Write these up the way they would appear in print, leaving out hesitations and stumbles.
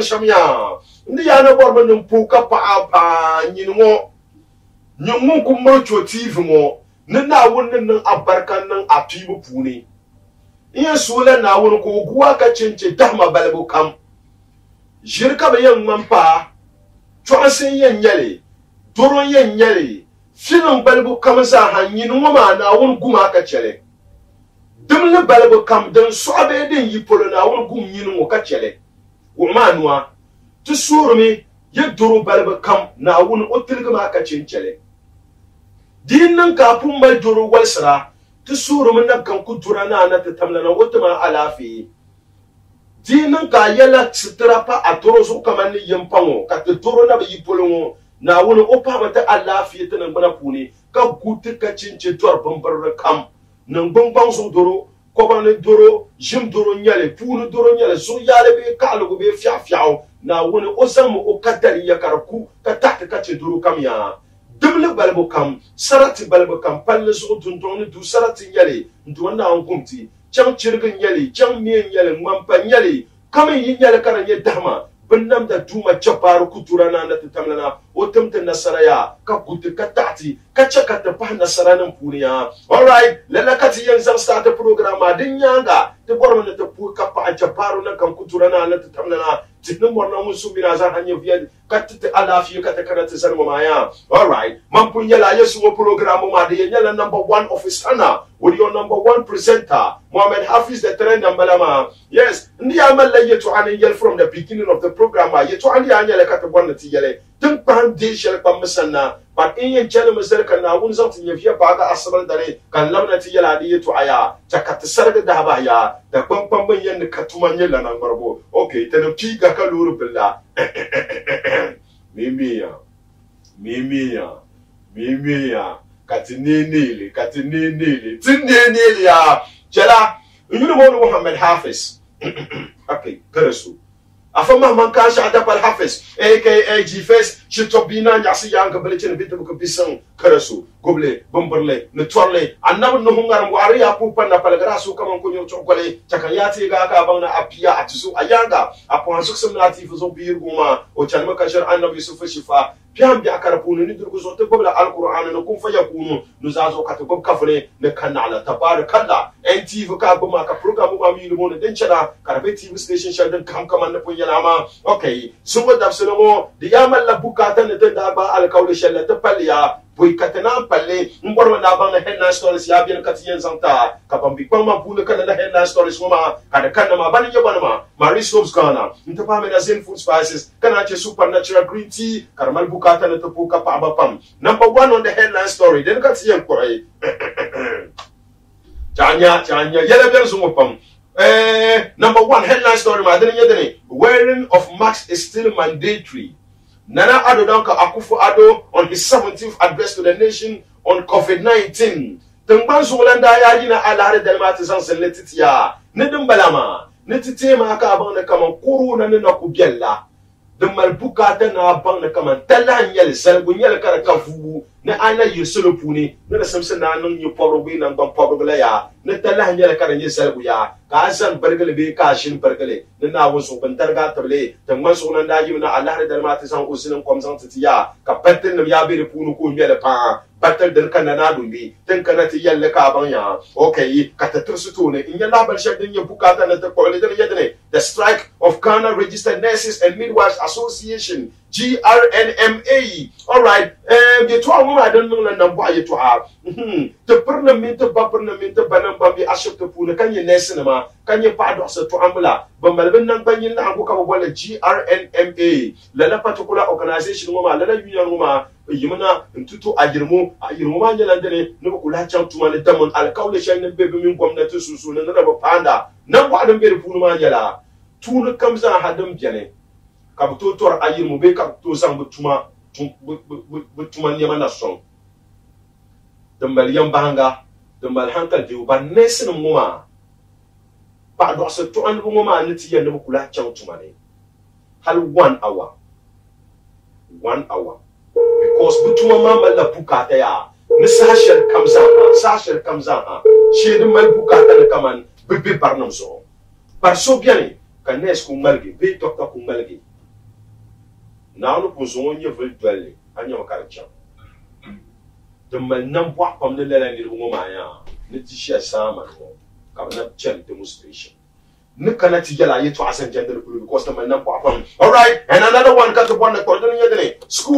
Shamya, Indiana Borman Puka Pa, Yinmo, Yamunku Mocho Tivmo, Nana wouldn't abarkan a people puni. Yes, Wula now will go Guaka Chinche Dama Balabo come. Jirka young Mampa, Twansen Yen Yelly, Doro Yen Yelly, Finan Balabo comes a Yin woman, I won't Gumaka Chele. Dumle Balabo come, then Swabe, then you pull an hour gum yin Wokachele. Womanwa, to sure me, ye Doro Balabo come, now won't Otilgamaka Chinchele. Dinan Kapumba Doro Welsra, to sure me not come Kuturana at the Tamlana Otama Alafi. Dinan Kayela Sitrapa at Toroso Kamani Yampango, at the Torona Yipolo, now won't Opamata Alafi and Bonapuni, Kakutika Chinche Tor Bumper come. Nang bongbang so doro kobane doro jim doro nyale punu doro nyale so yale be kalu be fiafiao na woni osam o katari yakaraku katata kache doro kamya dumle balbo kam sarati balbo kam palle so tuntoni du sarati nyale ndwana onkumti cham chirgin nyale cham mien nyale mampa nyale kame yin nyale karanye dama bannam da duma chaparu kuturana na tamlana otamta nasaraya ka kutu katati kacha ta pa nasaranan puniya. All right, lalla kati yan zam start the program din yanga te bormo na te pu ka pa chaparu na kan kuturana na tamlana tinum morna musu mina za hanye viya katta alafi kata kana te zanma maya. All right, mampunya la yesu wo program ma de nyala number 1 officer with your number 1 presenter Mohammed Hafiz the trend ambalama. Yes, ndi amalla yetu anin yel from the beginning of the program yetu andi anyala kata bonna ti yele tin pan de shel pam sanna but in yen chele masar kan na wun zan tin yafiya baga asabal dare kan lamna ti yala di yetu aya takata sarga da ba ya da pam ban yen katuman yela nan barbo. Okay, tan pi ga ka luru billa mimiya katinenele tinenele ya jala yunu mo Muhammad Hafiz. Okay, karasu afama man kan shada pal Hafiz aka G-Face shitobina nyasi yanga belechen bitu ko bisang karasu goble bomberle ne torle annab no hungar ngwari ya pupa na palagara su kaman kunyo chokole chakayati ga ka bangna apia atusu ayanga apon suksum natif zo birguma o chanma kashar annab yusuf shifa biam bi akarapunu ni durgu zo te gobla alquran no kun fayakunu nuzazo katagob kafre ne kanala tabarakallah NTV ka buma ka program ma mi lumo ne denchana karbe TV station shaldan kam kaman na punyana ma okay sungo dabselo di yamal la bukata ne da ba alkawle shalla ta palya boy katana palle ngorwa na bang na headline stories ya bien katiyen santa kapambi kwa mapule kana na headline stories ngoma kada kana ma bani yobana ma Mariscopes Ghana ntapa me na Zen Food Spices kana che supernatural green tea karmal bukata na to ka pa abapam number 1 on the headline story den katiyen ko ay chanya yele bien sumo pam number 1 headline story ma den yedene wearing of masks is still mandatory. Nana Addo Dankwa Akufo-Addo on his 17th address to the nation on COVID-19. Tengban Zolanda ya yina alare delmati zansen letitia. Nedum balama. Netite ma ka abang na kaman kuru na nina kubiella. Demal bukata na abang na kaman talan yel selgu yel kara kafu. Ne ana yesolo puni. Ne samsen na nung yu pobrobi na ngban pobrobila ya. Ne talan yel kara yselgu ya. Ka asan bergele be ka shin bergele. Ne na wonso bentarga table. Tengban Zolanda yina alare delmati zan usinim komzan titiya. Ka petten nam ya bere punu ku yele pa. Batal den kana na dumbi den kana ti yalle ka ban ya okay kata tursutune in yalla bal shadin ya bukata na ta ko le den yadne the strike of Ghana Registered Nurses and Midwives Association GRNMA all right ye to amu ma den nan nan bo aye to ha te parliament ba parliament banan ba bi ashop te pune kan ye nurse ma kan ye pa do sa to amula ba malben nan ban yin na abuka ba wala GRNMA la particular organization ma la union ma yimana ntutu ajirmu ma nyala dene no ko la chantuma le tamon alkawle shay ne bebe min gwamnati susu ne na ba panda nan ba adam bere funu ma nyala tunu kamza hadam jene ka to tor ajirmu be ka to sang butuma nyama na son dambal yambanga dambal hankal di ba nesin muma ba do sa to an muma niti ya ne ko la chantuma ne hal 1 hour because butuma mama la bukata ya ni sashar kamza ha shedin mal bukata na kaman bibi barnam so par so bien kan nes ku malgi be dokta ku malgi naanu ku so wonye vel dwelle anya makarcha de mal nam bwa pam de lela ni bu ma ya ni ti she sama ko ka na chen demonstration ni kana ti yala yeto asan gender ku because the man nam bwa pam all right and another one cut the one that ko yedene school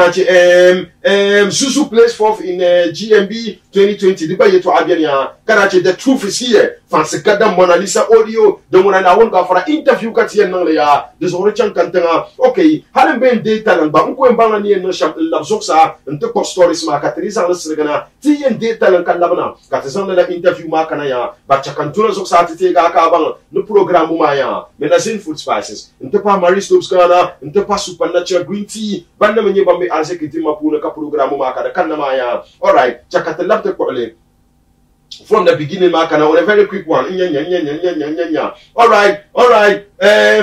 Susu placed fourth in GMB 2020. The year to Abiania. Karachi, the truth is here. Fancy Kadam Mona Lisa audio. The one I won't go for an interview. Katia Nanglia. This origin Kantanga. Okay, hadn't been data and Banco and Bangani and Shop Labzoxa and the stories Marcatriza Lesregana. T and data and Kalabana. Katazan the interview Markanaya. But Chakantuna Zoxa to take Akabang. No program Mumaya. Menazin Food Spices. And Tepa Mariscopes Ghana. And Tepa Supernatural Green Tea. Bandamani Bambi Azekiti Mapuna Program Maka Kanamaya. All right, Chakata love the quality from the beginning, Makana, on a very quick one. All right.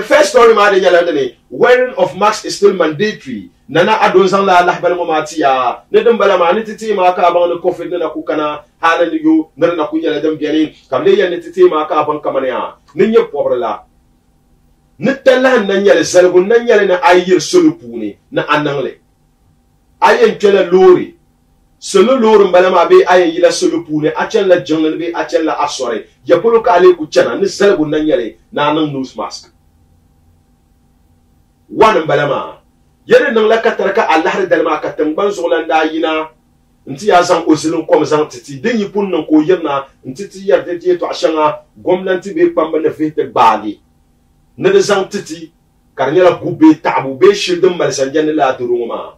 First story, Madden wearing of masks is still mandatory. Nana Adozan la Lahbalamatia, Nedam Balamaniti Maka about the coffin and Kukana, Hanan you, Nana Kuya Ledam Biani, Kamleya Niti Maka Ban Kamania, Ninya Pobrela. Nitalan Nanya Zelbu Nanya and Ayer Solupuni, na Anangle. Ayen kela lori solo lori mbalama be ayen yila solo pune achen la jungle be achen la asore ya polo ka ale kuchana ni selbu nanyale na nang nose mask wan mbalama yere nang la kataraka Allah dalma katang ban zolanda yina nti ya zan osilin kom zan titi den yipun nan ko yerna ntiti yerde je to ashanga gomnanti be pamba na fete baali ne de zan titi karnyala gubbe tabu be shildum malsanjan la duruma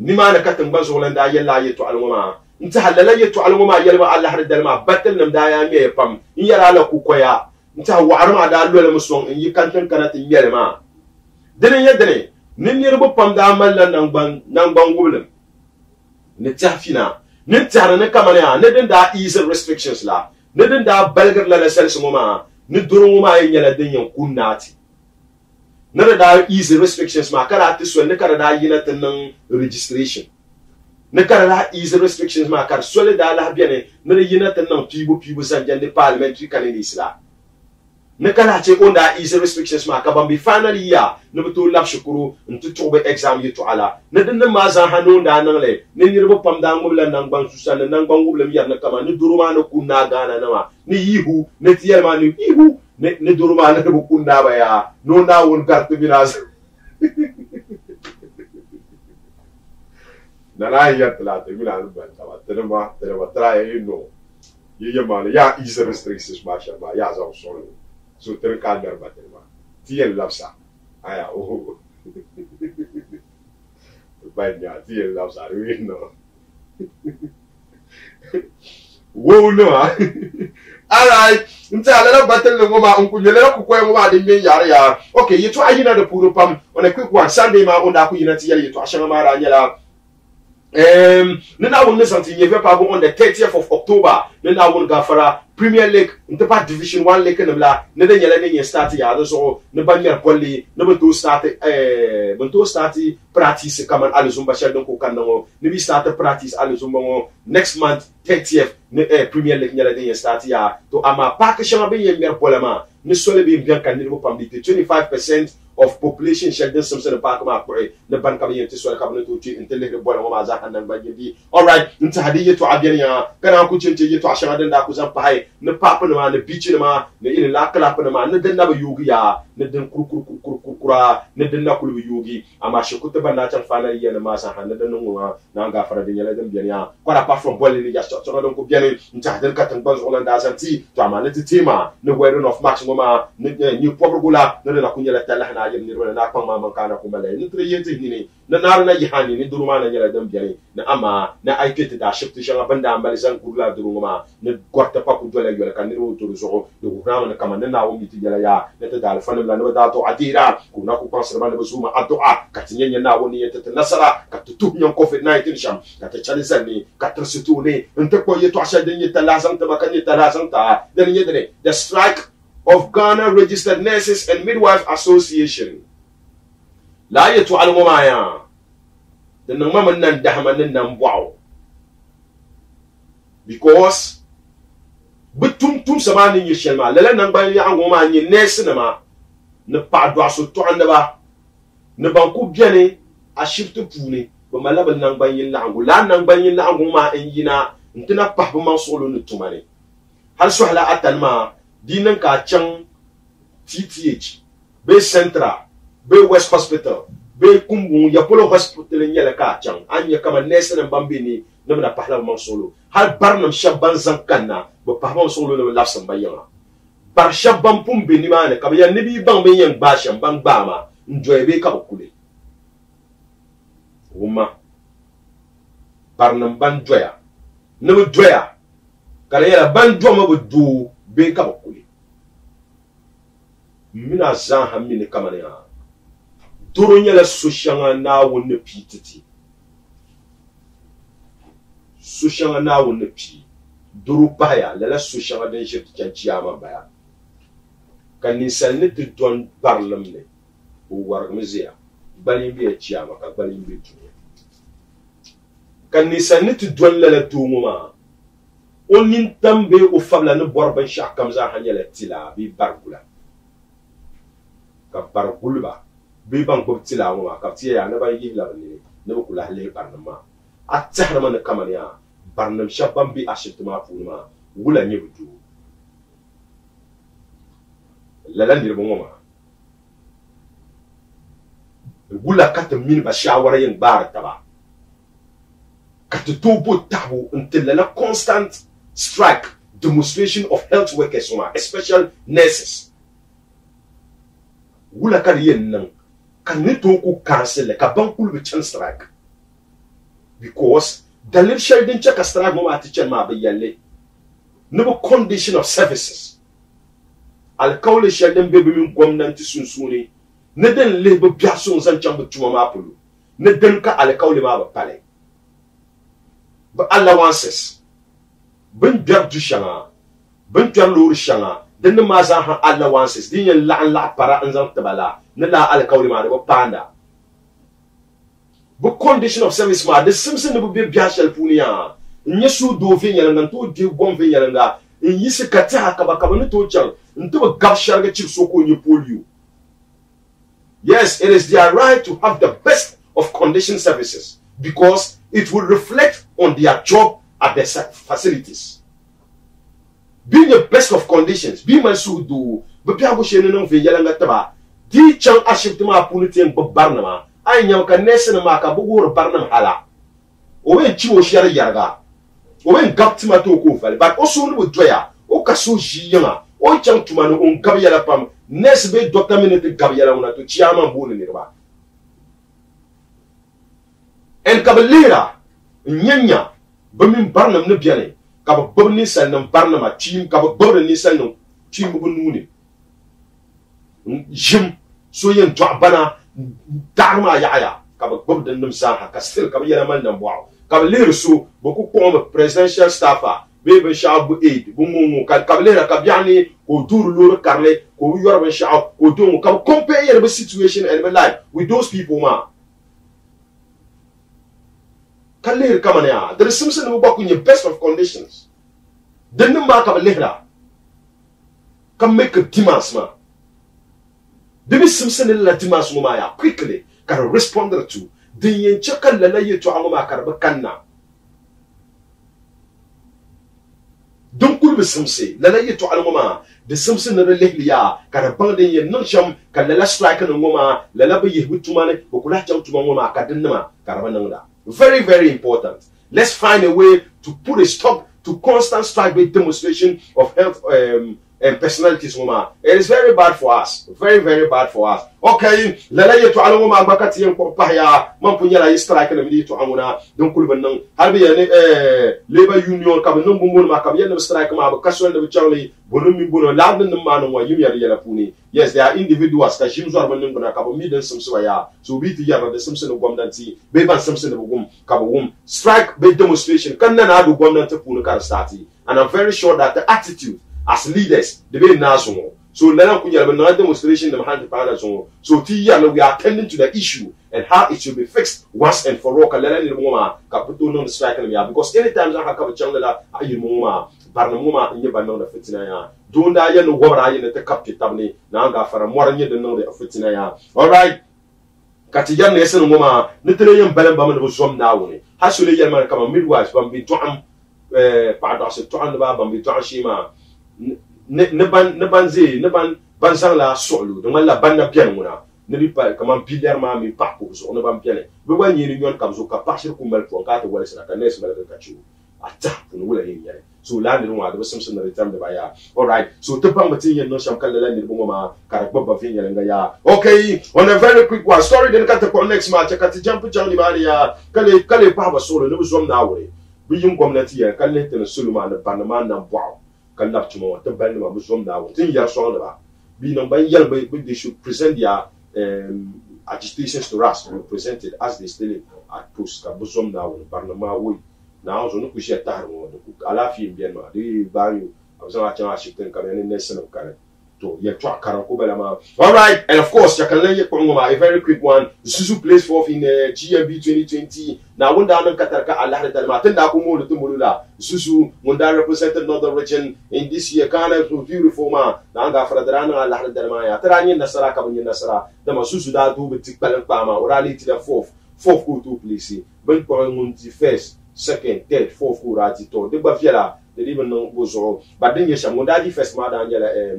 nima na katan ban zolanda yalla yeto alwama nta halala yeto alwama yalma Allah hadalma batal nam da ya me pam in yara la ku koya nta warma da lole muson in yikantan kanatin yalma dene yedene nin yerbo pam da malla nan ban gubulum ne tafina ne tara ne kamana ne den da easy restrictions la ne den da balgar la sel sumoma ne duruma yala den yan kunnati nada da easy restrictions ma kara ti so ne kara da yina tin registration ne kara da easy restrictions ma kar so le da la bien ne yina tin pibu zanjande parliamentary candidates la ne kara che onda easy restrictions ma ka bambi finally ya ne to lab shukuru ntu to be exam yi to ala ne den ma za hanu da nan le ne yirbo pam da ngum la nan ban susa ne nan ban ngum le mi yarna kama ne duruma ne kunna gana na ma ni yihu ne tiyel ma ni yihu ne duruma ne bu kunna ba ya no na won carte binaz na la ya tla te binaz ban ta ma tra e no ye ma ya easy restrictions ma sha ma ya za so so ter kalmer baterma tiyel lapsa aya oh banya tiyel lapsa we no wo no alright ntala la batel ngoma onkunyele ku ko ngoma de men yare ya okay yeto ayina de puro pam on a quick one Sunday ma on da ku yina tiyel yeto ashama mara nyela nena won nesanti yeve pa on the 30th of October nena won gafara Premier League nte pa Division 1 league nabla ne de nyele ne start ya so ne banyer polli ne bento start practice kaman alizumba sheldon ko kanno ne bi start practice alizumba next month 30th ne Premier League nyele de start ya to ama pa ke shama be yember polama ne sole be bien kan ne bo pambite 25% of population sheldon something the park ma ko ne ban ka be yente sole ka ne to ti intele bola ma za kan nan ba yedi all right nta hadiye to abiyan ya kana ku cence yeto ashama den da ku zan pa hay ne papa ne ma ne bichi ne ma ne ile la kala pa ne ma ne den na ba yugi ya ne den kurkura ne den na kulu yugi ama shekuta ban na tan fana yi ne ma sa han ne den ngwa na ga fara den yele den bien ya kwara pa from bolle ni ya so don ko bien nta den ka tan ban zo da santi to ama ne tema ne wearing of match ngoma ne ni pobre gula ne na kunyela tala na yem ni na pa ma man kana kuma le ni tre yete ni na na yi hani ni duruma na yele den bien na ama na aikete da shifti shanga banda ambal zan kurla duruma ne gorta pa ku dole yole kan ni ro to zo do grama na kama na wo miti jala ya ne ta dal fana la no da to adira ku na ku conserva ne zuma addu'a ka tinye na woni yete ta nasara ka tutu nyon covid-19 sham ka ta chaliza ni ka trasitu ne nte ko yeto asha den yeta lazam ta makan yeta lazam ta den yedre the strike of Ghana Registered Nurses and Midwife Association la yeto almoma ya den mama nan dahman nan wow because butum samani yi shelma lele nan ban ya ngoma nyi nurse na ma ne pa do aso to andaba ne ban ku biene a shift pune ba malaba nan ban yin la ngula nan ban yin la ngoma en yina ntina pa ba man solo ne tumane hal suhla atanma dinan ka chan TTH be Central be West Hospital be kumbu ya polo hospital nyela ka chan anya kama nurse nan bambini ne na pahla man solo hal barnam shaban zankanna ba pahla solo ne lafsan bayana bar shaban pumbe ni mane ka ya ne bi bang be yen ba sham bang ba ma njoy be ka kule wuma barnam ban joya ne bu joya kala ya ban joma bu du be ka kule mina zan hamine kama ne ha duro nyela sushanga na wonne pititi sushanga na wonne pi duru baya lala sushanga den shirti kan ciyama baya kan ni salni ti don barlam ne o war mizia balin bi ciyama ka balin bi tu kan ni salni ti don lala tumuma onin tambe o fabla ne borban shakam za hanyala tila bi bargula ka bargulba bi ban ko tila ma ka tiya na ba yi la ne ko la le barnama atahra man kamaniya barnam shabban bi ashituma funuma wula nyebutu lalan dir bongoma wula kat min ba shawara yin bar taba kat tubu tabu until la constant strike demonstration of health workers especially nurses wula kad yen nan kan ne to ku cancel ka ban kulbi chan strike because dalil sheldon check strike mo ati chen ma bayalle no condition of services al kawle sheldon be min gwamnati sunsuni ne den le be biaso san chambu tuma ma pulu ne den ka al kawle ma ba pale ba allowances ben biab du shanga ben biab lor shanga din ma za ha allowances din yin la para an zan tabala na la alkawli ma da panda bu condition of service ma de simsin ne bu be bia shel punia nyesu do fi nyalanga to de gon fi nyalanga in yisi kata ka ba ka ne to chan nto gab sharga chip so ko ni polio. Yes, it is their right to have the best of condition services because it will reflect on their job at the facilities. Being the best of conditions, be my sudo, but Piago Shannon of Yalangataba, D. Chang Ashiptima Punitin Barnama, I know can Nessanamaka Bugur Barnam Hala. Or when Chiwo Shara Yarga, or when Gaptima Toko, but also with Drea, O Kasu Yama, O Chang Tumano on Kabialapam, Nesbe documented Kabialana to Chiama Bunirba. And Cabalera, Nyanya, Bumin Barnum Nubiane. Kaba bobni sal nam barnama team kaba bobni sal nam team bu nuni jim so yen to bana darma yaaya kaba bobden nam sa ha ka still kaba yela man nam waaw kaba leer so boku ko presidential staffer be shaabu aid bu mu kaba leer ka biani ko dur lor karle ko yor be shaab ko do kaba compare the situation and my life with those people ma Kalir Kamania, there is something about in your best of conditions. Then the mark of a letter can make a demands, ma. There is something in Latimas Mumaya quickly can respond to the Yenchaka Lalaye to Amakarabakana. Don't cool with some say, Lalaye to Almama, the Simpson Relia, Carabandi and Nuncham, Kalala strike and Moma, Lalabi Hutumane, Okulacha to Mama, Kadanama, Carabananga. Very, very important. Let's find a way to put a stop to constant strike-based demonstration of health and personalities. It is very bad for us. Very, very bad for us. Okay, Lalaye to Aloma Bakati and Popaya, Mampunya is striking immediately to Amuna, don't cool Benung, Harbi Labor Union, Kabinum Makabian strike Mabakasu and Charlie, Bonumi Buno, London the man or Yumia Yelapuni. Yes, there are individuals that James Armanin gonna cover million some soya, so we together the Simpson of Gomdanti, Baban Simpson of Wom, Kabawum, strike based demonstration, Kanana Gomdan Punaka Stati, and I'm very sure that the attitude as leaders, the very national. So now we have another demonstration of hand so we are attending to the issue and how it should be fixed once and for all. Because anytime I have a channel, Barnamuma in your banana fitinaya. Don't I know what I in the cup tabni, Nanga for a more than you know the fitinaya. All right. Katiyan Nesson Moma, Nitalian Belembam was some now. Hasuli Yaman come a midwife, Bambi Tom, Pados, Tonaba, Bambi Toshima. Neban Banzala Solo, the Mala Banda Pianuna, Neripa, Kaman Piderma, mi Pacos, on the Bampiane. But when union comes to Capacity Kumbel from Kata West, like a nest Melakachu, attack from William. So landed one, there was something that returned by ya. All right, so Tupang Matin, no some kind of landed Boma, Karababa Finger and Gaya. Okay, on a very quick one, story then cut the next match. I got to jump to Johnny Maria, Kale Papa Solo, there was one now. We young community, Kalit and Suluman, the Panaman, and wow. Conduct tomorrow, the Belgium was from now, 10 years older. Being on by yellow, they should present their agitations to us to be presented as they still at post Kabusum now, Barnama way. Now, so no push a tarmo, the Alafi in Vienna, the value of some Ashton coming in nation of current. To your truck, Karakobelama. All right, and of course, you can learn a very quick one. Susu plays fourth in GMB 2020. Now, one down in Katarka, Allah Tenda Kumo, the Tumula. Susu, Munda represented another region in this year. Ghana to beautiful man. Nanga Fradrana, Allah Dermaya, Tarani, Nasara, Kabin Nasara, the Masusu da do with Tikpal Pama, or Ali to the fourth go to place. Ben Munti first, second, third, fourth go Ratito, the Baviera. They even know goes all. But then you shall Mundadi first madam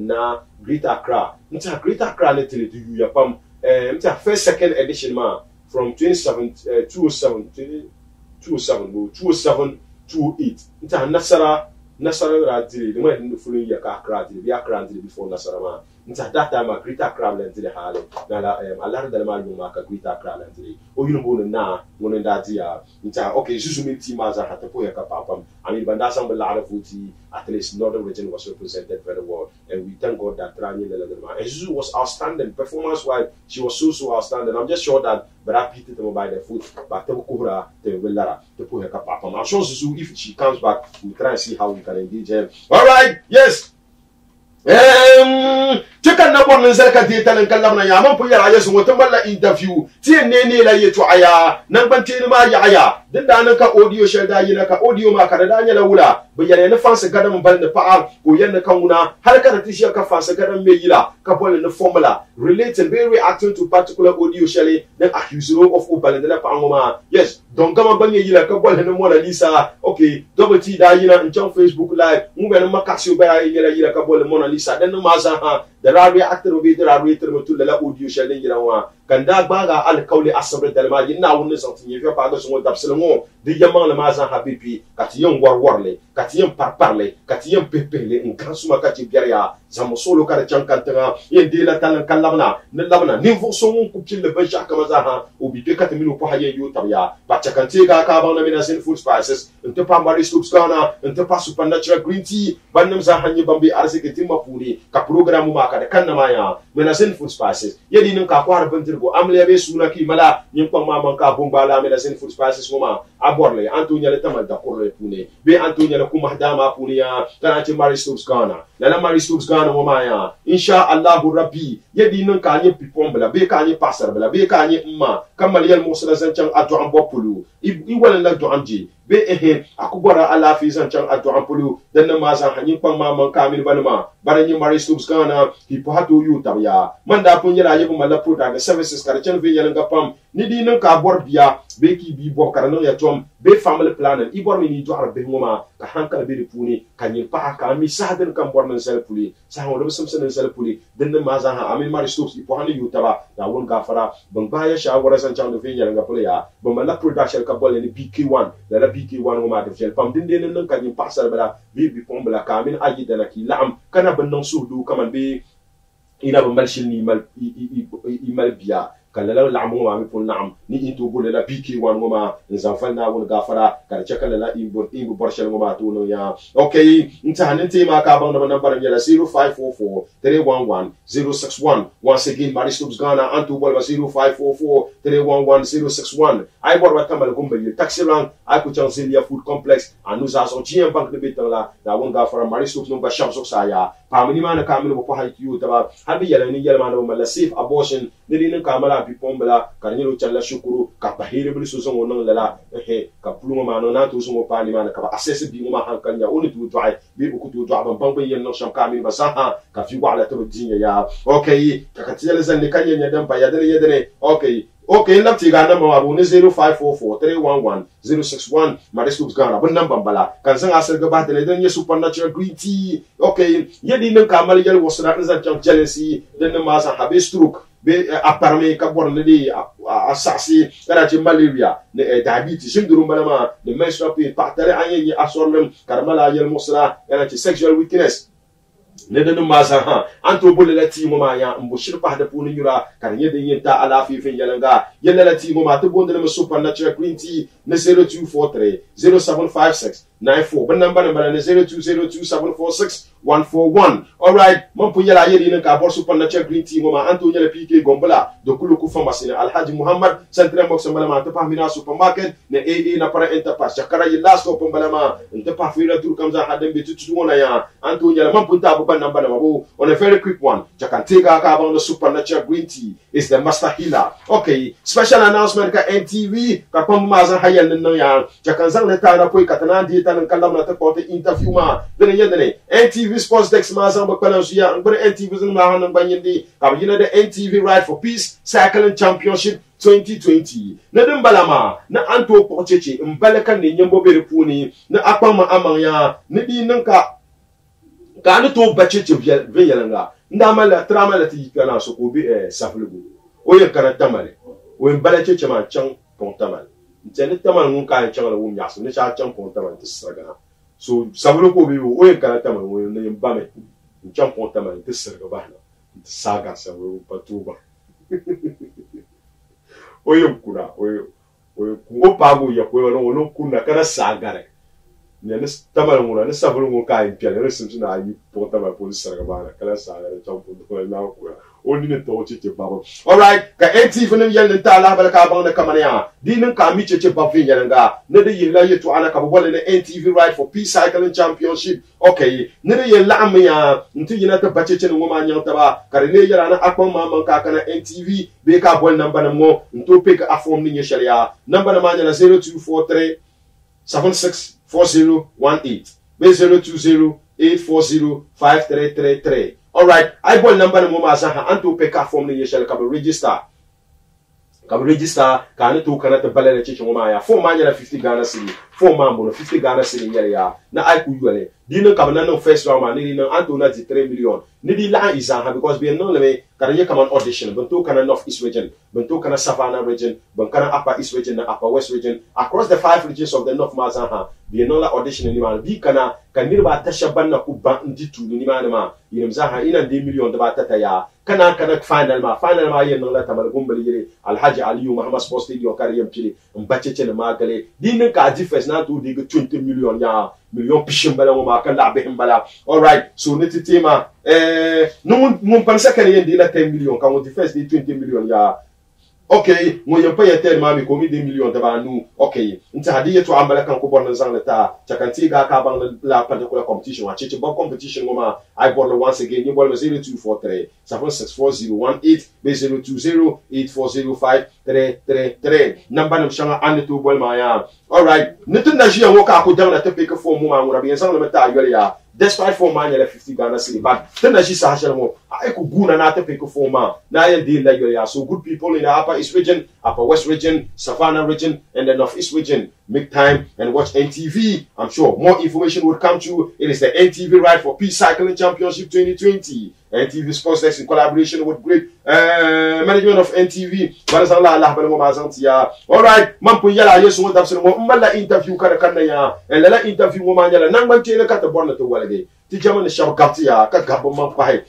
na Greater Accra. It's a Greater Accra literally to you yapam. It's a first second edition ma from 207 208. It's a Nasara Radili. The man in the following year Accra did be Accra before Nasara ma. It's at that time a Greater Accra lenti the Hale. Nala a lot of the man mark a Greater Accra lenti. Oh you know na one that year. It's okay. Susumi Timaza had to put a capapam. I mean, Bandasam Belara Futi, at least Northern region was represented very well. And we thank God that Rani Leladema. And Susu was outstanding. Performance wise, she was so outstanding. I'm just sure that Barap hit them by the foot, but Tabukura, the Velara, to put her capapam. I'm sure Susu, if she comes back, we try and see how we can engage her. All right, yes. Tukan na bon nzal ka deta nan kallam na ya man pu yara yesu wata malla interview ti ne la yeto aya nan ban ti ma ya aya din da nan ka audio shel da yina ka audio ma ka da nya la wula bu yana na fansa gadan bal da fa'a ko yan kan wuna har ka ti shi ka fansa gadan me yila ka bol na formula relating be reacting to particular audio shel then accuse of bal da la fa'a ma yes donc kama ban yila ka bol na Mona Lisa okay double T da yina in chan Facebook live mu ben makasio ba yila ka bol Mona Lisa dan ma za ha da rabi actor bi da rabi tir mutul la audio shel din wa kanda baga al qawli asabr dalma yina wonni santi yefa pa ga so dabselmo di yamang la mazan habibi kati yon warwarle kati yon parparle kati yon pepele in kansuma kati biya zamo solo kada chankantanga yende la talan kallamna ne labna nim fo so ngun kupil le baja kama za ha obi pe kati minu po haye yo tabya ba chakanti ga ka ba na mina sin food spices inte pa mari soups kana inte pa supernatural green tea bannem za hanyi bambi arziki timma puni ka programu ma kada kanna maya mina sin food spices yedi nin ka kwar bantirgo amle be suna ki mala nim pa ma ka bomba la mina sin food spices moma aborle antonia le tamal da korle pune be antonia le kuma dama pune ya kana ti mari soups kana la mari soups kana moma ya insha Allah rabbi yedi nin ka ni pipombla be ka ni pasar bla be ka ni ma kamal yal musala zanchang adu am bopulu i wala la do amji be akubara ala fi zanchang adu am pulu dan ma za hanyin pang ma man kamil banma barani mari soups kana hipo hatu yu tabya manda pun yala yebu mala product services kar chen ve yala ngapam ni di nin ka bor biya be ki bi bo kar no ya tom be family planner i bor mi ni do arbe ngoma ka hankal be puni kanyin pa ka mi saden kam bor nan sel puli sa ho do samsen sel puli den ma za ha amin mari soups i po hanu yu taba da won gafara ban baya shawara zanchang do ve yala ngapule ya ban mala production ka bol ni BK1 la BK1 ngoma de fel pam din den nan kanyin pasal bala bi pombla ka min ayi dana ki lam kana ban nan sudu kaman be ina ban malshil ni mal i mal biya kala la lamu ma mi pon nam ni into bole la BK1 ngoma nzanfal na won gafara kala chakala la imbo borshel ngoma to no ya okay nta hanente ma ka ban na number ya 0544 311 061 once again Mari Soups Ghana antu bol 0544 311 061 ay bor wa tamal gumba yi taxi rank ay ku chancelia food complex anu za so tien bank de betan la da won gafara Mari Soups no ba sham sok sa ya pamini ma na kamil bo ha ki taba habi yala ni yala ma no mala safe abortion ni ni kamala bi pombla kanilo challa shukuru ka bahire bi so so non la ka pluma ma no na to so mo pani ma na ka access bi mo ma hankanya oni tu tuai bi ku tu tuai ban ban yen no sham kamil ba sa ha ka fi wala to dinya ya okay ka katiyala zan ni kanya nya dan ba yadere okay okay lapti ga number wa bu ni 0544 311 061 Mari Soups Ghana bun number bala kan san asar ga ba da dan ya supernatural green tea okay yedi nan kamal yal wasra zan chan jealousy dan ma sa habe stroke be aparme ka borne di asasi kana ci malaria ne diabetes syndrome balama de menstrual pain partare anyi asorlem karmala yal musra kana ci sexual weakness ne da masa ha anto bole la ti mama ya mbo shirpa da punu yura kan yede yenta ala fi fin yalanga yalla la ti mama to bonde na supernatural green tea ne 0243 0756 94 ban number na 0202746141 all right mon pu yala yedi ne ka bor supernatural green tea mama anto yala PK gombola do kuluku pharmacy Alhaji Muhammad centre box mbala ta pamina supermarket ne AA na para enterprise jakara yilla so mbala ma inte pa fira tur kamza hadem be tutu wona ya anto yala mon pu ta number on a very quick one. Jakantega Kabang the supernatural green tea is the master healer. Okay, special announcement ka NTV kapam maza hayan nan ya Jakanzang leta na poi katana di tan kalam na ta porte interview ma dene yedene NTV Sports Dex maza bakala suya ngbre NTV zan ma hanan banyindi ka yina the NTV Ride for Peace Cycling Championship 2020 na din balama na anto pocheche mbalakan ne nyambo bere puni na akpama amanya ne di nan ka kanu to bache che ve yalanga ndamala tramala ti kana so ko bi saflugo o ye kana tamale o en bala che ma chang pon tamal ntene tamal ngun ka chang la wum yaso ne cha chang pon tamal tisraga so saflugo bi o ye kana tamal o ne mbame chang pon tamal tisraga bana saga saflugo patuba o ye kura o pago ya ko no kuna kana sagare ne tamal ngura ne sabulu ngo ka impia ne simsina ayi porta ma police sarga bana kala sala champo do na ko oni ne to che babo all right ka NTV nim yel nin ta la bal ka bang na kamania di nin ka mi che babo yel nga ne de yel la yetu ana ka wala ne NTV Ride for Peace Cycling Championship okay ne de yel la am ya nti yina ta bache che no ma nyang ta ba ka ne yel ana akon ma man ka kana NTV be ka bol number na mo nto pick a form ni sharia number na ma nyana 0243 764018 B020 840 5333. Alright, I bol number na mo ma sa ha anto pick a form ni sharia ka register. Kam register ka ne to kana ta balale che mo ma ya form ma nyana 50 Ghana cedi form ma mo 50 Ghana cedi ya na ai ku yole dino kam na no first round ma ni no anto na 3 million ni di la isa ha because be no le kada ye come on audition bunto kana North East region bunto kana Savannah region bun kana Upper East region na Upper West region across the 5 regions of the North Mazaha be no la audition ni ma bi kana kanirba tashaban na ku ban nditu ni ma yim zaha ina 2 million da ba ta ya kana final ma yen no la tamal gumbali yire Alhaji Aliyu Muhammad Sports Stadium kariyam pili mbache che na magale dinin ka ji first na to dig 20 million ya million pishin bala mo ma kan la be bala all right so niti tema no mun pansa kan yen di la 10 million kan mo di first di 20 million ya okay mo yen pa yeter ma mi ko mi 2 million da ba nu okay nta hadiye to ambala kan ko borna zang la ta chakanti ga ka bang la particular competition wa cheche bon competition mo ma I borna once again you bol 0243 764018 B020 8405333 number nam shanga ande to bol ma ya all right nitin da jiya wo ka ko dang na te pe ko fo mo ma ngura bi zang la meta yole ya despite for man yele 50 Ghana cedi but tin da ji sa hashel mo ai ko guna na te pe ko fo ma na yen deal la yole ya so good people in the Upper East region, Upper West region, Savannah region and the North East region make time and watch NTV. I'm sure more information will come to you. It is the NTV Ride for Peace Cycling Championship 2020. NTV Sports Desk in collaboration with great management of NTV. All right, mampu yala yesu mo dabse mo mbala interview kada kana ya and la interview mo manyala nang man tele kata borna to walade ti jamane shab gapti ya ka gabo man pai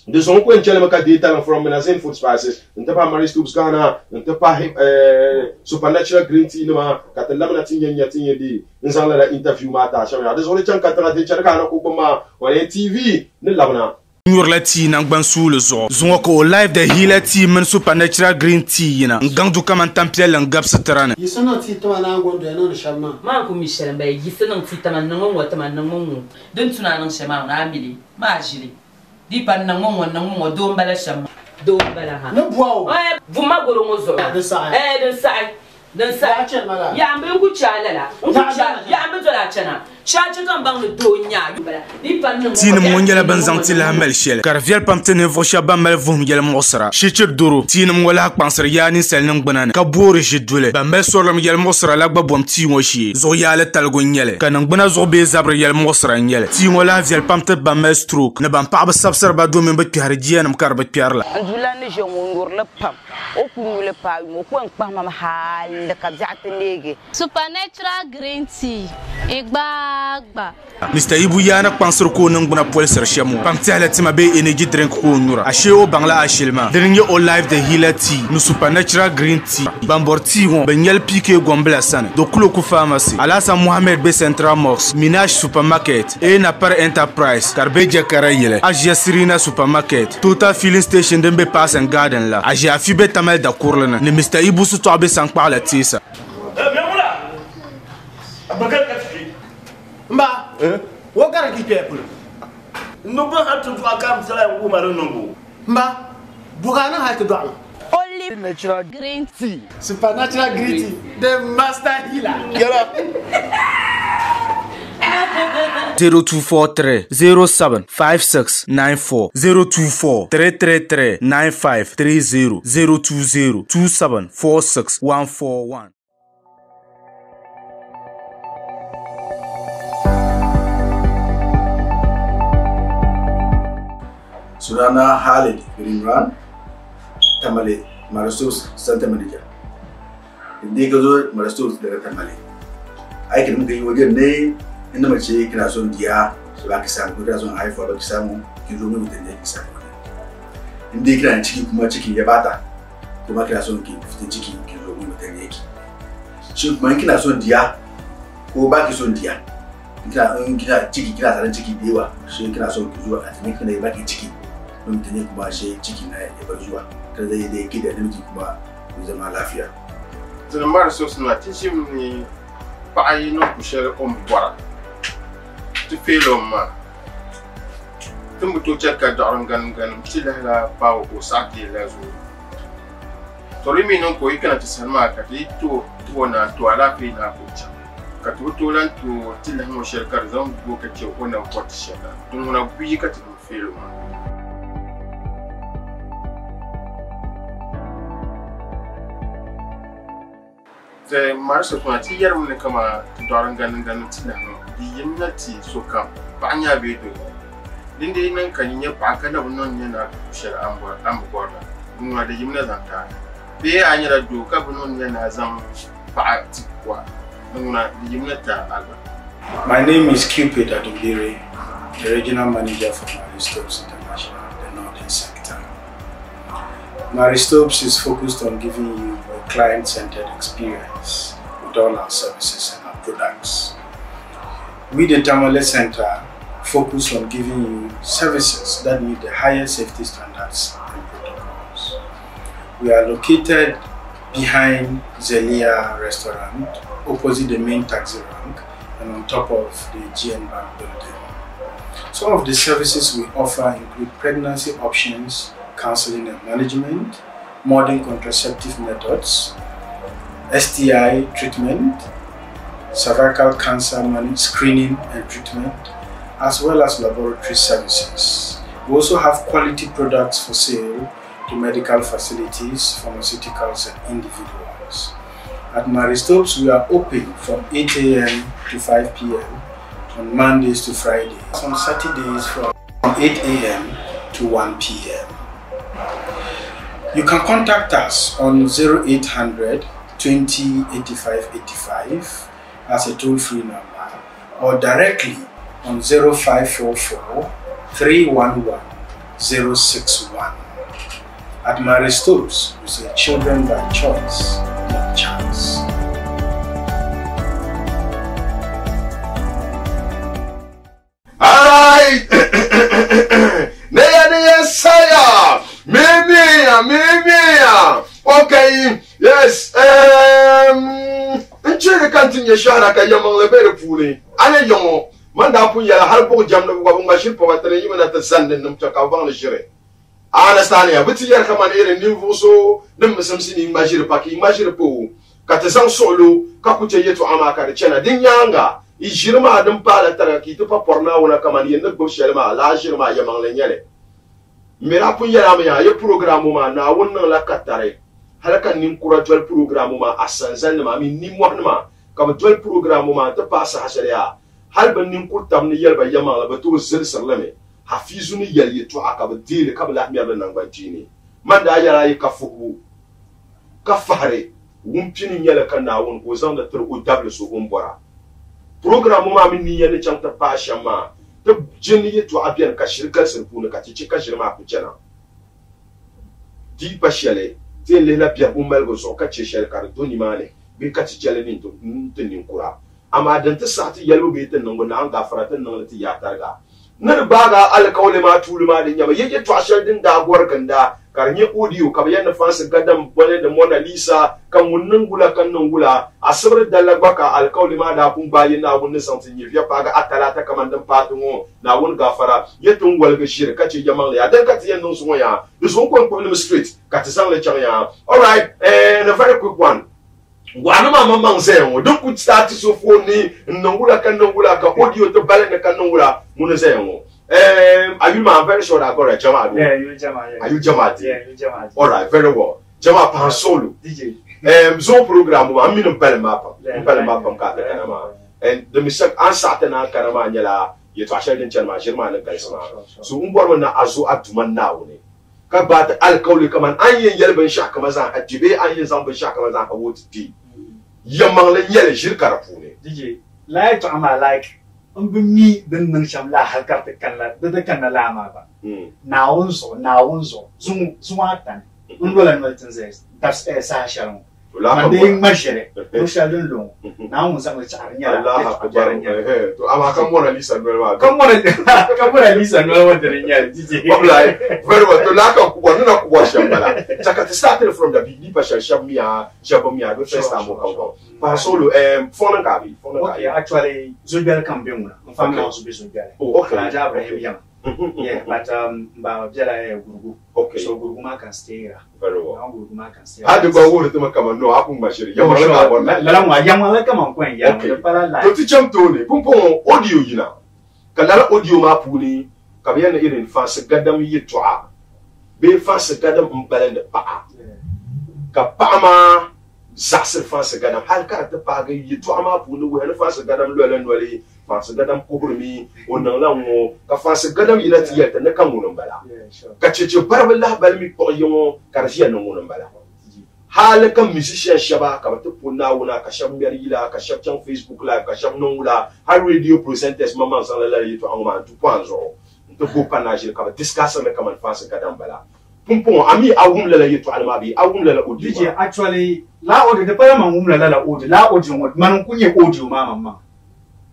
de son ko enchele maka data from Menazin Food Spices nta pa Marie Stoops Ghana nta pa Supernatural Green Tea ma kata lamna tinya di nzala la interview mata shama de son chan kata de chara kana ko boma wala TV ne lamna Nyurla tea nang ban sous le zo. Zonko live the healer tea men Supernatural Green Tea yina. Ngangdu kama ntampiel ngap satarane. Yisana tea to na ngondo ya no shama. Ma ko Michel mbay yisana tea taman nango wata man nango. Den tuna nang shama na amili. Ma jili. Di pan nango do mbala shama. Do mbala ha. No boa. Vous ma goro ngozo. De sa. De sa. Dan sa ya mbe ku chala la ya mbe to la chana chacha kan bang do nya ni pan no tin mo ngela banzanti la mel shel kar viel pamtene vo shaba mel vum ngel mosra shichir duro tin mo wala pansar ya ni sel nang banana ka bore jidule ba mel solam ngel mosra la gba bom ti mo shi zo ya le talgo ngele kan nang bana zo be zabre ngel mosra ngele ti mo la viel pamte ba mel stroke ne ban pa ba sabsar ba do men ba piar jianam kar ba piar la andula ne je ngor le pam o ku le pa mo ko en pa ma hal Supernatural Green Tea. Igba. Mr. Ibu yana pansur ko nang buna pol ser shamo. Pamti ala tima be energy drink ko nura. Ashe o bangla ashilma. Derinye o live the healer tea. No Supernatural Green Tea. Bambor tea won. Benyel pike gombla sana. Do kulo ku pharmacy. Alasa Mohammed be Central Mox. Minaj Supermarket. E na par Enterprise. Karbeja Karayele. Asia Sirina Supermarket. Total Filling Station dembe Pass and Garden la. Asia Fibe Tamel da Kurlana. Ne Mr. Ibu su to abe sang par la tisa. Mba, what got to keep people? No one had to do a camp to a woman. No, Mba, Bugana had to do only natural Green Tea. Supernatural Green Tea. The master healer. Get up. 0243 07 5694 024 333 9530 020 27 46 141. Sunana Khalid Imran, Tamale, Marastus, Santa Maria. Indigo Marastus de Tamale. I can give you a name in the Machi, Kinason Dia, Lakisam, Kudazon High for Lakisam, Kilumi with the neck ceremony. Indigo and Chiki Kumachiki Yabata, Kumakinason, the Chiki, Kilumi with the neck. Shoot Mankinason Dia, go back is on Dia. Chiki Kina and Chiki Dewa, she can also do at the neck and back in Chiki. don tanye kuma shi ciki na ya bar zuwa ta zai da yake da namiji kuma ku zama lafiya Mara so suna tishim ni pa'i no kushare bora tu felo ma tumbuto cheka daran gan tilala pawo ko sati lazo torimi non ko ikana tisanma ka to na to ala fi na kucha ka to lan to tilan mo shirkar zan go ka ce wannan kwat shaka dun na buyi ka tu felo ma the Marso Twati Yerman kama daran ganin tilano di yimnati so kam banya bedo dinde nan kan yin ba ka da wannan yana shar ambor nuna da yimna zanta be anyara do ka bunon yana zam ba tikwa nuna da yimnata alba. My name is Cupid Adubire, the regional manager for Maristopes International, the Northern Sector. Maristopes is focused on giving you a client-centered experience with all our services and our products. We, the Tamale Center, focus on giving you services that meet the highest safety standards and protocols. We are located behind Zelia restaurant, opposite the main taxi rank, and on top of the GN Bank building. Some of the services we offer include pregnancy options, counseling and management, modern contraceptive methods, STI treatment, cervical cancer screening and treatment, as well as laboratory services. We also have quality products for sale to medical facilities, pharmaceuticals and individuals. At Maristopes, we are open from 8 a.m. to 5 p.m. on Mondays to Fridays, on Saturdays from 8 a.m. to 1 p.m. You can contact us on 0800 20 85 85 as a toll-free number, or directly on 0544 311 061. At Maristopes, we say children by choice, not chance. Alright! Neya saya! Mimia! Okay, yes, Nchiri continue shara ka yamang lebere puli. Ane yongo, manda punya halpo jam na kwa bunga shirpa watane yima na tazande numchaka wang le shire. Understand ya, biti yer kaman ere niveau so, nimbesamsini imagine paki, imagine po, katazang solo, kakuche yetu amaka de chena, dinyanga, ijirma adam pala taraki, tupa porna wana kaman yendak boshelma, la jirma yamang le nyele. Mera punya ramya, ye programu ma na wonna la katare. Halaka ninkura dual programu ma asanzan ma mi nimwan ma kama dual programu ma ta pasa hasariya halban ninkur tamni yalba yama la batu zil sallame hafizuni yali to akaba dire kabla ahmiya ban nan bantini man da yara yi kafuhu kafare wumpini yala kana won ko zan da tur udable so umbora programu ma min ni yali chanta pasha ma ta jini to abiyan ka shirkar sirfuna ka ci ka shirma ku cena di pashale le la pia umbal go so ka cheshel kar doni mane bi ka chele nin to nin kura ama dan ta sati yalo be tan ngo na ga faratan nan ti ya targa nar baga alkawle ma tulu ma din yama yake to ashar din da gor ganda karnye audio ka bayan fansa gadam bole da Mona Lisa kan munnan gula kan nan gula asabr dalla baka alkawle ma da kun bayin na wunnin santin yi ya faga atalata kaman dan fatungo na wun gafara yetun walga shir ka ce jamal ya dan ka tiyan nun sun ya dusun kon problem street ka ta san le chanya. All right, and a very quick one. Wana mama manzeo duk ku start so phone nan gula kan nan gula ka audio to bale kan nan gula mun zeo. Are you man very sure that got a Jama? Yeah, you Jama. Yeah. Are you Jama? Yeah, you Jama. All right, very well. Jama pan solo. DJ. Zo program I mean Belmapa. Belmapa kata kanama. And the mistake answer na kanama nyala ye to ashel den chama German na kaisma. So umbor na azu atuman nawo ne. Ka ba ta alkawli kaman an yin yelban sha kaman zan ajibe an yin zan ban sha kaman zan hawo ti. Yamang le yele shirka rafu ne. DJ. Like to ama like me den nang sham la halkar te kan la de kan la ma ba naunzo zumatan undolan walten zes das sa sharon Mande majere. No shadun long. Na on sa charinya. Allah akbar. To ama kan Mona Lisa no. Kan Mona Lisa no wa derinya DJ. Wallahi. Very well. To la ka ko na ko shambala. Chaka started from the beginning pa shamia, shabomia the first time ko. Pa solo phone ka bi. Okay, actually Zobel kan be una. On family house be Zobel. Oh, okay. Na ja Abraham yam. Yeah, but ba jela gurugu. Okay. So gurugu ma can stay here. Very well. Gurugu ma can stay. Hadi ba wuri tuma kama no apun bashiri. Ya wala ka bon. La mo yam wala kama kwen ya. Para la. To ti cham to ne. Pumpon audio yina. Kala audio ma puni. Kabiya na irin fas gadam yi toa. Be fas gadam mbalen de pa. Ka pa ma zasir fas gadam hal ka ta pa ga yi toa ma puni we na fas gadam lo len wali. Fas gadam kuburmi onan la mo ka fas gadam yina ti yelta na kan wonon bala. Ka cece barbala balmi ko yo karjiya non wonon bala. Hal kan musician shaba ka ta punna wona ka sham yar yila ka sham chan Facebook live ka sham non wula har radio presenters mama salala yi to an ma 2.0 to go panage ka discuss na kaman fas gadam bala. Pumpon ami awum la yi to almabi awum la audio. DJ actually la audio de para man la audio la audio man kunye audio mama.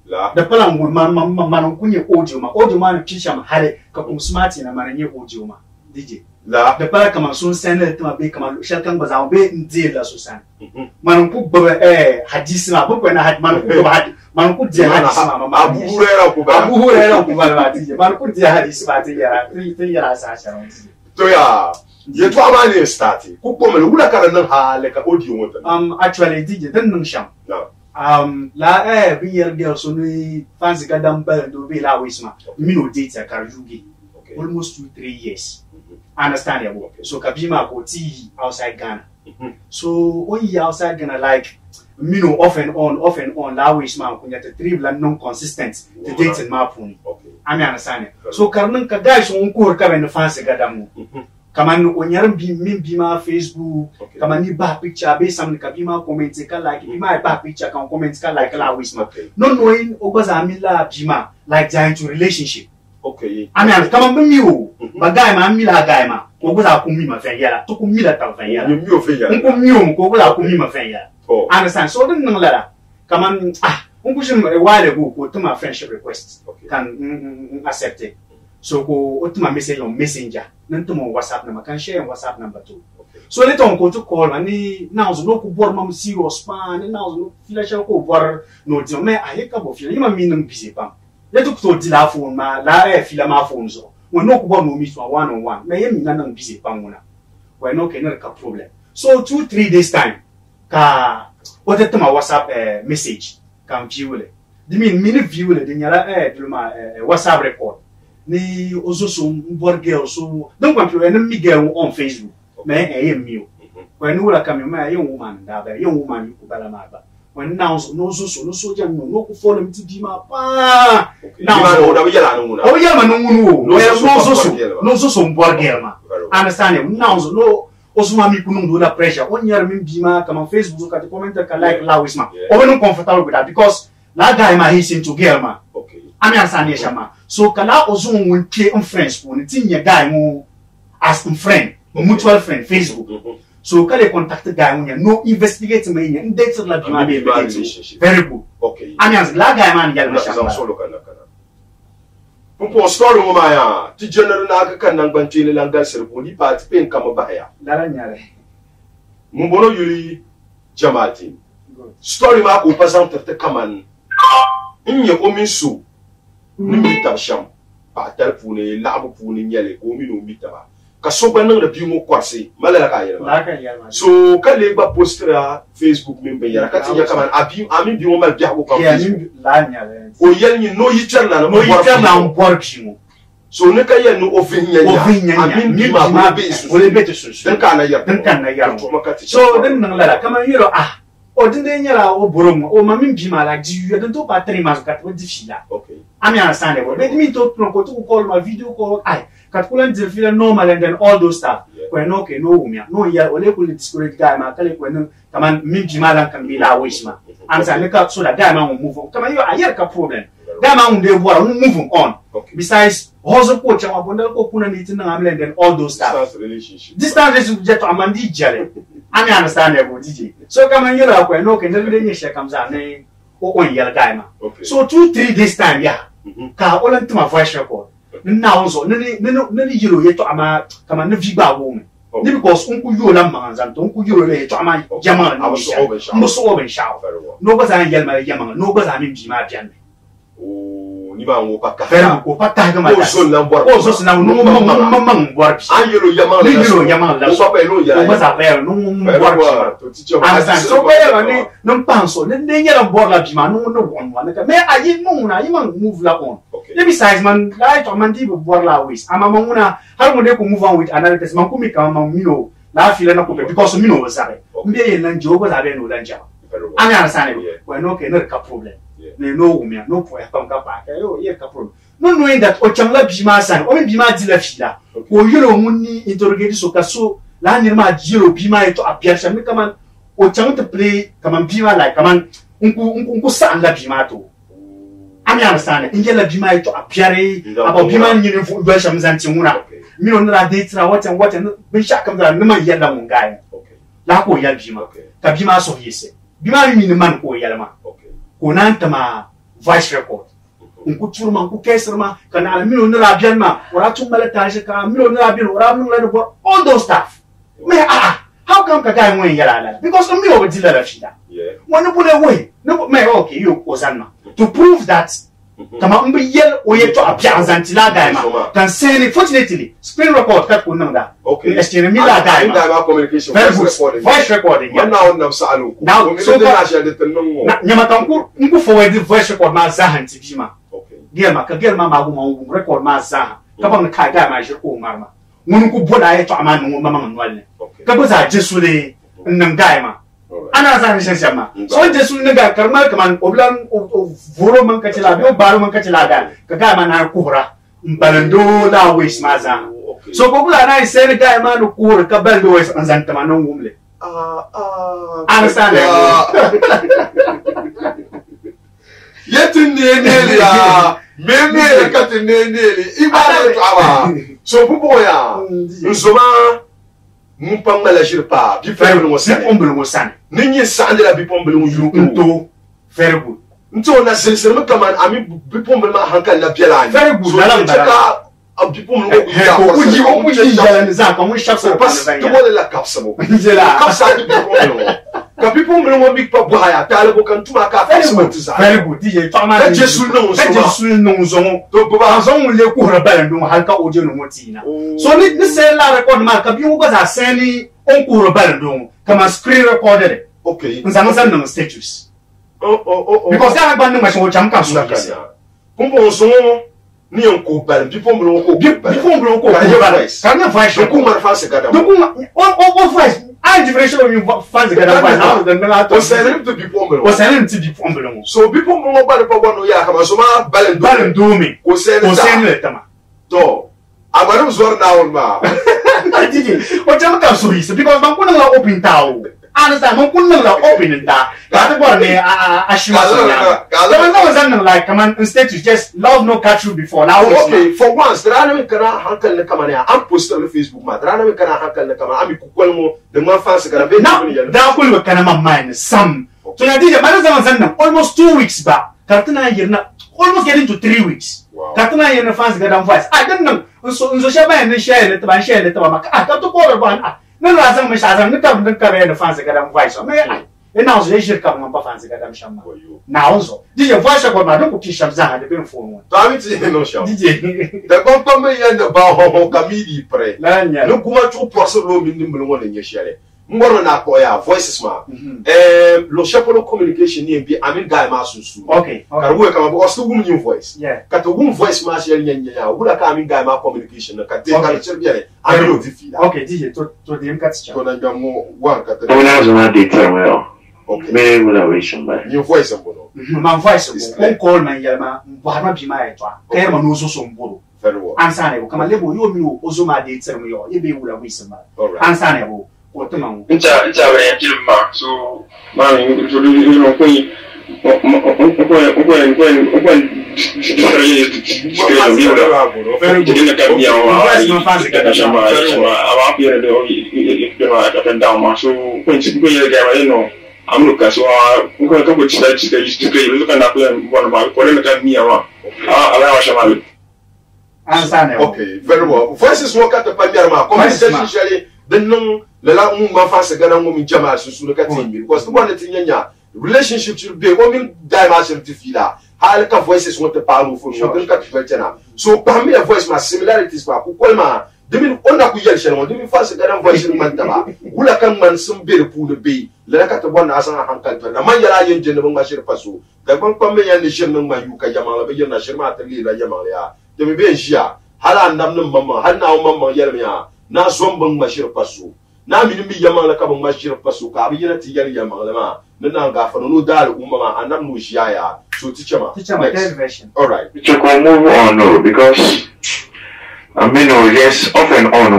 Da pala ngul man kunye audio ma na kisha ma hare ka kum smart na man nye audio ma DJ la da pala kama sun sene tama be kama shalkan baza be nzie la susan man ku baba hadisi ma baba na had man ku baba man ku dia hadisi ma Abu Hurairah ku baba DJ man ku dia hadisi ma ti yara sa cha to ya ye to amane start ku ko me wula kana nan hale ka audio wota actually DJ dan nan sham la beer girl so ni fancy gadam bel do be la wisma mi no date ka jugi almost 2-3 years understand ya bo so kabima ko ti outside Ghana so when you outside Ghana like me no off and on la wisma kunya te triple non consistent the date in mapuni I understand so karnan ka guys on ko ka ben fancy gadam kaman onyaram bi min bi ma Facebook kaman ni ba picture be sam ka bi ma comment ka like bi ma ba picture kan comment ka like la wisma no knowing ogoza amila bi ma like giant relationship okay I mean kaman bi mi o ba guy ma amila guy ma ogoza ku mi ma fe yala to ku mi la ta fe yala mi o fe yala ku mi o ko ogoza ku mi ma fe yala understand so den nan la kaman unku jin wale go to my friendship request kan accept so ko otuma message on messenger nantumo WhatsApp number can share WhatsApp number too so let on go to call ani now so no ko bor mam serious pan now so flash ko bor no di me ayeka bo fila yima minum busy pam let to di la phone ma la fila ma phone so we no ko bor no meet one on one me yemi nan busy pam una we no ke no ka problem so 2-3 days time ka otetuma WhatsApp message kan view le di min view le di nyara dulma WhatsApp record ni ozo so mbor girl so don't want to enemy girl on Facebook me mi o when wala kam me young woman da ba young woman ku bala ma ba when now no so no so jam no ku follow me to di ma pa now o da yala no o yala no ngunu no so mbor girl ma understand now no osuma mi kunum do la pressure on yar min bi ma kam Facebook ka comment ka like la wisma o no comfortable with that because that guy ma he into girl ma I mean, Sani Shama. So, Kala Ozun will play on friends for the thing your guy who as a friend, a mutual friend, Facebook. So, Kale contact the guy when you no investigate me and that's like very good. Okay. I mean, la guy man, Yalma Shama. Pumpon story mo maya, ti general na ka nang bantini lang dal serbo ni pat pen kama bahaya. Lara nyare. Mumbono yuri Jamatin. Story ma ko pasang terte kaman. Inye ominsu. Ni mita sham pa tel pune labu pune nyele ko mi no mita ba ka so ba nang da bi mo kwase malala ka yela so ka le ba postra Facebook min be yara ka tinya kaman ami bi mo mal bi ko ka la nyale o yel ni no yitar na no yitar na on bor bi mo so ne ka yel no ofinya ami bi ma be o le bete so dan ka na yar so den nang la kaman yero o dinde nyala o borom o mamin bi ma la di you don't pa 3 months ka to di fila okay I mean, understand it. But me to call my video call. I cut pull and feel normal and then all those stuff. When okay, no umia, no ya. Ole pull discourage guy. Ma kale when come and me jimalan can be la wish ma. Answer me so that guy man will move on. Come on, you are here ka problem. Dama unde bora, moving on. Besides, also coach and wabonda ko kuna meeting and then all those stuff. Distance relationship to amandi jale. I understand about DJ. So come on, you know, when no can the comes out name or yellow diamond. So 2-3 days time, yeah. Ka all into my voice record. Now so nani you yet to ama come on the viba woman. Because uncle you lamans and uncle you to ama yaman. I was over shout. Nobody's an yellow yaman, nobody's an imjima jan. Niba ngopa ka fera ko pata ga mata so na bor o so na no mamang bor ayelo yaman la so pa elo ya o ba pa no bor to teacher so ko ya ni no panso ne nyela bor la bima no won wan ka me ayi mo na yi man move la on e besides man la to man di bor la wis ama manguna har mo de ko move on with another person man ko mi ka man mino la file na ko because mino was sabe mbe ye nan jogo sabe no dan jama ani understand we no ke no ka problem no umia no po ya panga pa yo ye ka problem no knowing that o chamla bima san o bima di la fila o yelo munni interrogate so kaso la nirma jiro bima eto apia shami kama o chamta play kama bima like kama unku san la bima to ami understand ingela bima eto apia re aba bima ni ni fu do sham zanti nguna mi no na date na what and bin shaka mra nima yalla mun gaye la ko yal bima ka bima so yese bima mi ni man ko yalma konantama voice record unkuturma unkukeserma kana almino nira bianma wala tumala taje ka mino nira bian wala nula no all those stuff me how come ka guy when yala because me over dealer la shida one bule way no me okay you ozanma to prove that kama umbi yel oyeto appearance antila guy ma can say it fortunately screen record kat kunanga okay estere mi la guy ma communication voice recording now na salu now so na jade tenno nyama tanku nku forward voice record ma zahan tibima okay gelma ma guma record ma zahan kabang kai guy ma shirko marma ngunku boda yeto amanu mama manwalne kaboza jesule nan guy ma ana san shama so jesu nga karma kaman oblan voro man kachila do baro man kachila ga kaga man kuhra mbalando la wis maza so popula na isere ga man kuhra kabando wis anzanta man ngumle understand yetu nenele ya meme kati nenele ibale to awa so pupo ya nzoma Mumpangala shirpa, bi fere mo san, ombelo mo san. Ninyi sande la bi pombelo mo yuru nto. Very good. Nto na sel kaman ami bi pombelo ma hankal na biela. Very good. La ka bi pombelo ko ya ko ji jala za ko mo shakso pas to wala la kapsa mo. Jela. Kapsa bi pombelo. Ka bi pombelo mo bi pa boya ta le ko kan tuma ka kapsa mo tza. Very good. DJ Fama. Ka Jesu no so. Jesu no so. To ba zon le ko rebel ndo halka oje no motina. So ni se la record ma ka bi wo ba za seni on ko rebel ndo kama screen recorded. Okay. Nzanga no status. Because that band no machine wo cham ka so kisi. Kumbo so ni on ko bal bi pombelo ko. Bi pombelo ko. Ka na voice ko ma fa se gada. Donc on voice I differential of you fans gada voice how the na to. O selim to bi pombelo. O selim to bi pombelo. So bi pombelo ba de pa no ya kama so ma balen mi. O selim tama. To agora zor na on ma. DJ o chama ka so isso because man kuna la open tao. Understand man kuna la open ta. Ka ta bor me ashima so ya. Ka man no like come on instead to just love no catch you before. Now okay for once there are no kana hankal na kama ya am post on Facebook ma there are no kana hankal na kama ami kukwal mo de man fans kana be ni da kul kana ma mine some. So ya DJ man zaman almost 2 weeks back. Kartana yirna almost getting to 3 weeks. Kartana yirna fans ga dan voice. I don't know. So shaba ne share ne ta maka ka to ko ba na razan mai shazan ne kam dan kare ne fans ga dan voice. Me ai ina so je shirka mun ba fans ga dan shamma. Na also DJ voice ko ma don ku kisham za da bin phone. To ami ti no sham. DJ da kon ko me yanda ba ho kamidi pre. La nya. No kuma tu porso lo min nim lo ne share. Ngoro na ko ya voices ma lo shapolo communication ni bi amin guy ma susu okay karuwe kama bo ostu gum new voice yeah ka to gum voice ma share nyanya ya wula ka amin guy ma communication ka te ka chirbiere amin o tifila okay DJ to dim ka tcha to na ngamo wa ka te ona zona de terminal okay me wala wishin ba new voice mbono ma voice on call man yalma ba bi ma etwa ka ma no so so mboro very well ansane ko kama lebo yo mi o ozoma de terminal ye be wula wishin ba ansane bo Ncha we kilma so mami so you know Okay, very well. Voices work at the Panyama. Conversation, the non, the Lamu Mafasa Ganamo Jama, Susuka, because the one that relationship should be a woman dimension to fila. Halka voices want the power for you. So, Pamela voice my similarities, Pakulma. Dimin ona kuyelsha no dimin fasa garan voice man taba wula kan man sun be pu de be la ka ta bona asan hankal to na man yara yin jenne ban shir faso da ban kwamme yan ne shir nan ma yu ka jama'a be yana shir ma ta li la jama'a ya de be be shiya hala ndam nan mamma har na mamma yelmiya na son ban ma shir faso na min mi jama'a ka ban ma shir faso ka bi yana ti yar jama'a ma nan ga fa no dal umma ma anam no shiya ya so teacher ma version. All right, we can move on no because I mean, yes, off and on,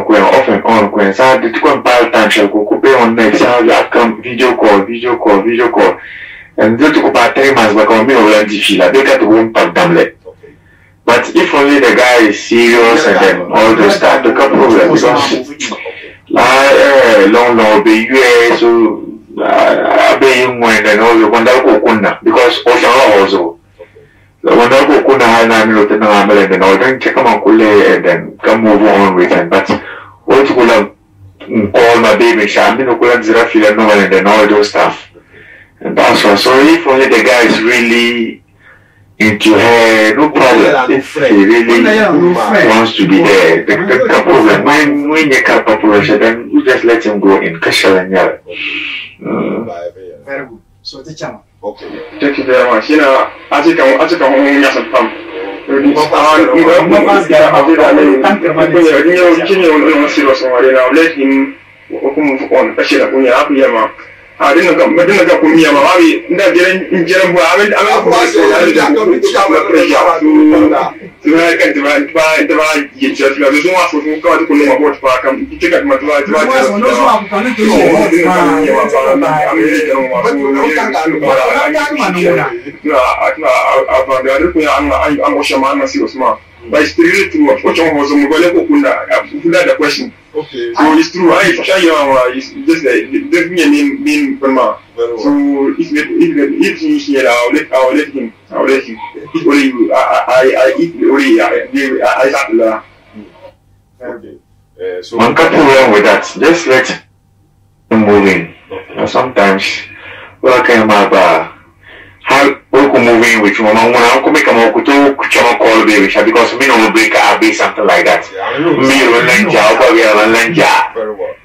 so I did go and buy time, shall go pay on next, I come video call, and then to go about 3 months, but on me, or they got to won't pack them late. But if only the guy is serious and then all those stuff, the problem, because long, be US, so I be young when and all the one that go because also. When I go kuna hana minuto na amele and all then check on kule and then come move on with it. But what kula call my baby shambi no kula zira feel no and then all those stuff. And that's why so if only the guy is really into her, no problem. If he really wants to be there, the problem when you can't population then you just let him go in Kashal and Yara. Very good. So the chama. Okay. Thank you very much. You know, I think I'm going to come. Let him move on. I didn't go from here. Not getting general. I mean, but it's really true. The question. Okay. So it's true. It's just being so if he's here, I'll let him. If only you, I okay. So one couple wrong with that. Just let him move in. Sometimes, well, how moving with mama when make a mokuto call baby because me no break a be something like that. Me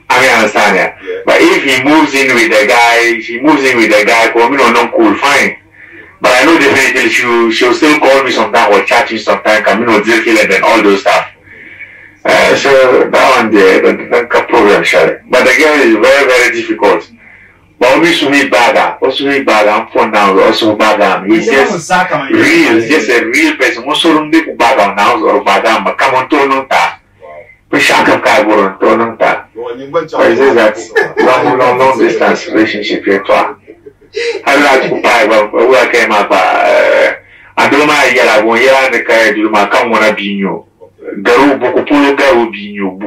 I mean understand ya. But if he moves in with the guy, for me no cool, fine. But I know definitely she'll still call me sometimes or chatting sometimes, come and then all those stuff. So that one there, the problem, but the girl is very, very difficult. But we should meet Baga, I'm for now, also Baga. He's just a real person. Most of them make Baga now or Baga, but come on, Tonota. We shan't have Kaibor, Tonota. But it is that long distance relationship here. I like to buy where I came up. I don't know, yellow, one year and the car, you might come one of you. Garu Bokupolo Garu Bino,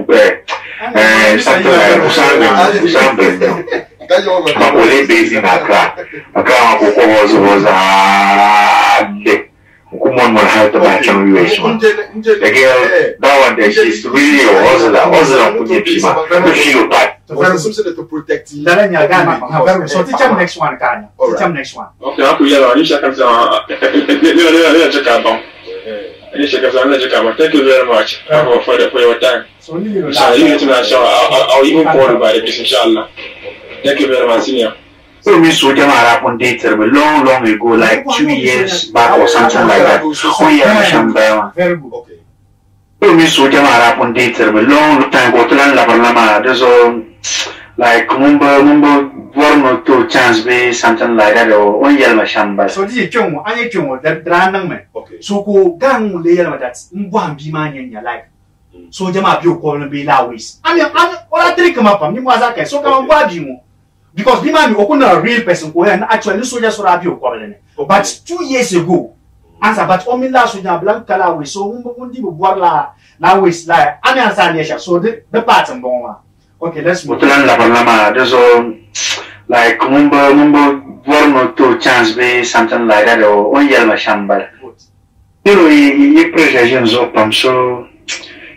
something like Usambe. Makole based in Accra. Accra was Kumon will help the match on relation. The girl, that one there, she's really a hustler, feel bad. To protect you. So teach him next one, Kanya. Teach him next one. Okay, I'll put yellow. Thank you very much for your time. I'll even call you by the place, inshallah. Thank you very much, senior. So we saw them on data long ago, like 2 years back or something like that. Oh yeah, very good. Okay. So we saw them on data long time ago. There's all like mumbo one or two chance be something like that or 1 year mashamba. So this is Kyong, I Kyong, that random man. Okay. So go gang layer that's one be man in your life. So jama bi ko no be lawis. I mean, all three come up. Ni mwazaka. So come on, you. Because the man you a real person who and actually soldiers for Abio Colony. But 2 years ago, Ansa but o min la so nya blank kala we so mun di boar la waste la ani ansa ne sha so the part bon ma. Okay, let's move. Mutulan la parlama there's like mumbo borno to chance be something like that or on yelma shambal. You know, you pressure so so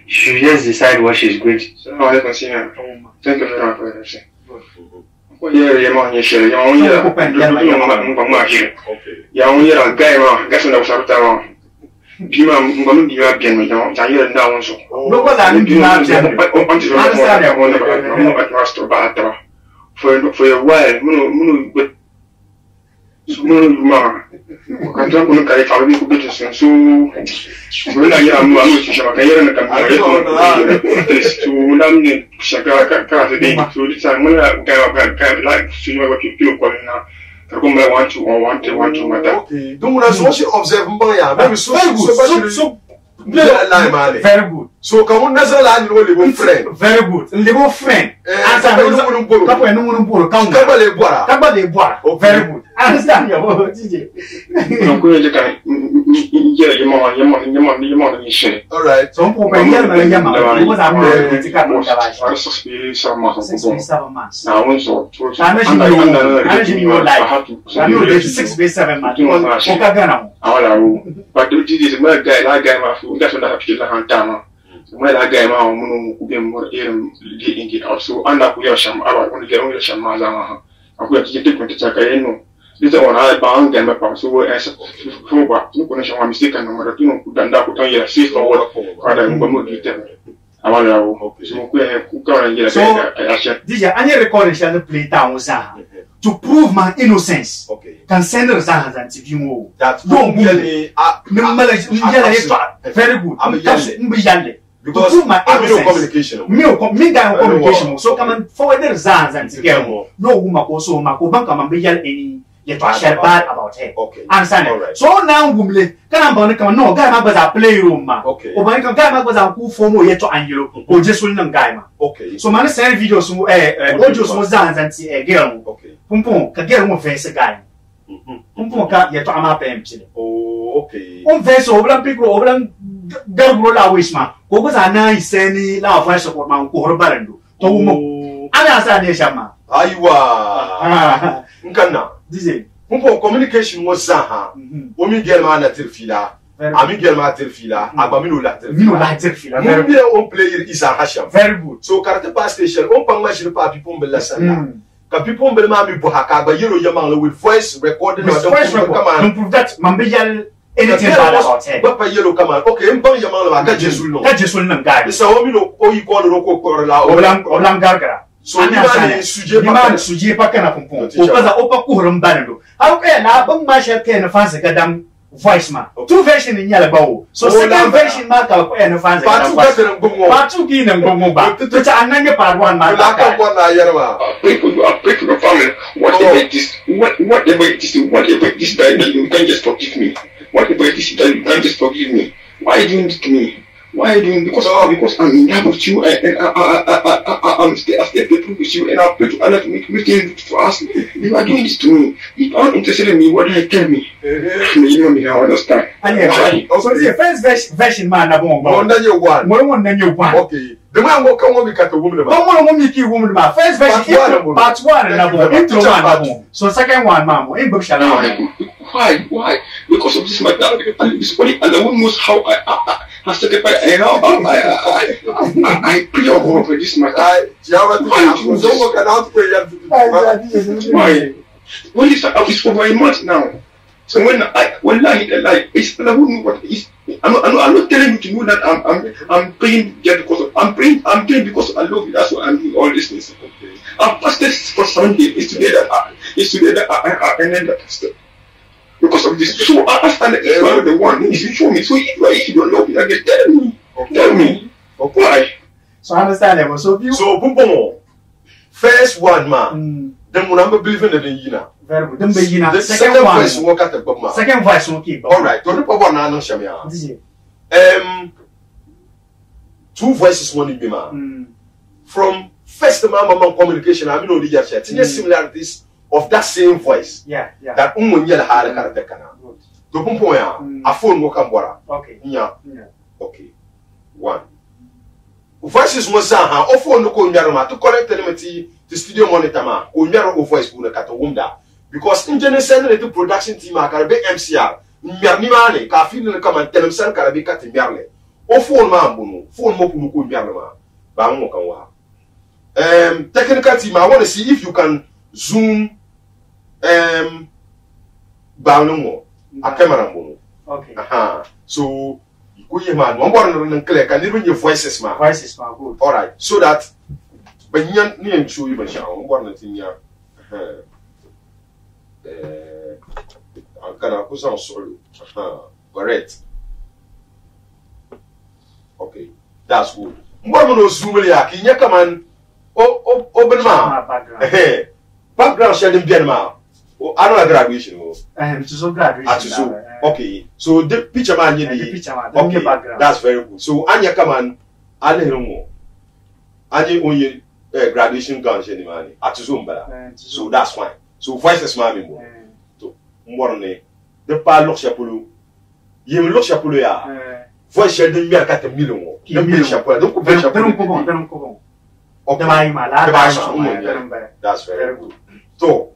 she just decide what she's good. So no, I can see her. Thank you very much for that. Yeah, yeah, man, yeah, yeah, yeah, guy, man, guess what I was out there. Pima, I'm going to be up again, you know, I hear now so. Look what I'm doing now, for a while, but ma kan tan kun kare fa bi ku bitu sun so wala ya mu amu shi shaka yana na kan so nan ne shaka ka de so di sa mun ga like so you what you feel ko na ka ko me want to mata okay donc on a so observe mba ya même so very good. So come nazala ni wole bon friend. Very good. Le bon friend. Asa no no mboro. Kapo no no mboro. Kaba le boara. Kaba le boara. Very good. Understand your DJ. Donc je kan yema ni she. All right. So on peut dire na yema. Vous avez petit cap de travail. Ça c'est ça ma bon. Ça va Na on so. Anajini no life. Ano de 6 by 7 man. On ka gana. Awala o. But the DJ is my guy, la guy ma fu. That's what I have to la hantama. When I get my own, be more in also, and I will sham about only get on sham Mazama. I will take it to Chakayeno. This one I bound and my pumps who as a four, no connection, I'm mistaken, no matter than that, put on your safe for what rather than what you tell me. I want to so DJ, any recording shall play down to prove my innocence. Okay. Can send us and TV that don't very good. Because to prove my innocence. Communication. Me communication. So come and forward the Zans and together. No woman also Makoban come and be yell any yet share bad about her. Okay. Understand it? So now woman can come no guy was a playroom. Okay. Or my guy was a who form yet to Angelo or just will them guy. Okay. So man send videos audios was Zans and see a girl. Okay. Pumpon can get one face a guy. Pumpon can't yet to Amapem. Oh, okay. On face over people over Garbo la wisma. Gogo sana iseni la voice support ma ko horbarando. To mo. Ana sa ne shama. Aiwa. Nkana. Dize. Mpo communication was zaha. Omi gelma na tirfila. Ami gelma tirfila. Abamino la tirfila. Mino la tirfila. Mbi on player isa hasham. Very good. So karate pass station on pang machine pa people mbela sana. Ka people mbela mi bo haka ba yero yamang with voice recording no don't prove that mambiyal anything bad about her. Papa yellow come on. Okay, mbang yamal wa ka Jesu no. Ka Jesu no guy. Isa o mi no o yi ko no ko la olam gargara. So ni ba suje pa kana pompon. O kaza o pa ku horum banado. Aw ka na bang ma sha ka na fansa ka dam voice ma. Two version ni nyala bawo. So second version ma ka ko na fansa ka dam. Patu ki na ngomo ba. To cha ananga part one ma. La ka one na yarma. I pray for your family. Whatever this that you can just forgive me. Whatever it is that you can't just forgive me. Why are you doing this to me? Why are you doing because I'm in love with you and I'm still with you and I pray to Allah to make everything for us. You are doing this to me. If I'm interested in me, what do you tell me? You know me, I understand. So the first version man na bon. One one. Okay. The man will come with a woman. Woman ma. First version part one na bon. Intro one na bon. So second one mamo. In book shall Why? Because of this matter. This only Allah knows how I sacrifice and I pray God for this matter. Why? Well, it's for my month now. So when it's Allah who know what is. I'm not telling you to know that I'm praying just because I'm praying because I love you. That's why I'm doing all these things. I've fasted for 7 days. It's today that I ended that step. Because of this, so I understand that you are the one who is show me. So if you don't know me, again, tell me. Why? So I understand that. So Bumbo, first one man, then when I'm believing in the Yina. Very good. The second voice walk at the Bumma. Second voice will keep. All right. Don't know what I know, Shamia. Two voices one in man. From first man communication, I mean, only just similarities of that same voice. Yeah. That yell had a character. To pumpo ya. A phone mo kambora. Okay. Nya. Okay. 1. Voices mo sa ha. O phone no ko nyaro ma to connect element to studio monitor ma. Ko nyaro o voice bu na kato wumda. Because in general the production team akara be MCR. Nyar ni mane ka fil na kama telem san kara be kat nyarle. O phone ma bunu. Phone mo bunu ko nyaro ma. Ba mo kan wa. Technical team, I want to see if you can zoom more a camera more. Okay. So you go here man, one more and clear can even your voices man. Voices man, good. All right. So that when you need show you but one more thing here. I'm gonna put some solo. Correct. Okay. That's good. More no zoom here. Can you come on? Open ma. Background shedding bien ma. I don't graduation. To graduation. Okay. So the picture man you okay. That's very good. So Anya come on. I don't know. Anya only graduation gown shedding man. So that's fine. So voices ma me mo. So more ne. The pa look chapeau. You look chapeau ya. Voice shedding me a 4 million. The chapeau. Donc chapeau. Okay. That's very good. So,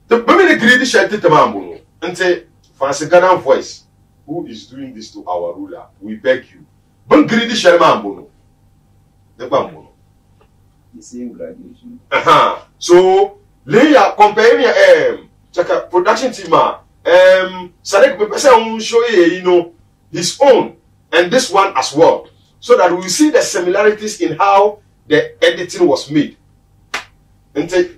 the women agree to share the Tamambuno and say, Fancy Ghana voice, who is doing this to our ruler? We beg you. But greedy share Mambuno. The Bambuno. The same graduation. So, Leia comparing check a production team. Sadek Pepesa show you his own and this one as well. So that we see the similarities in how the editing was made. Okay.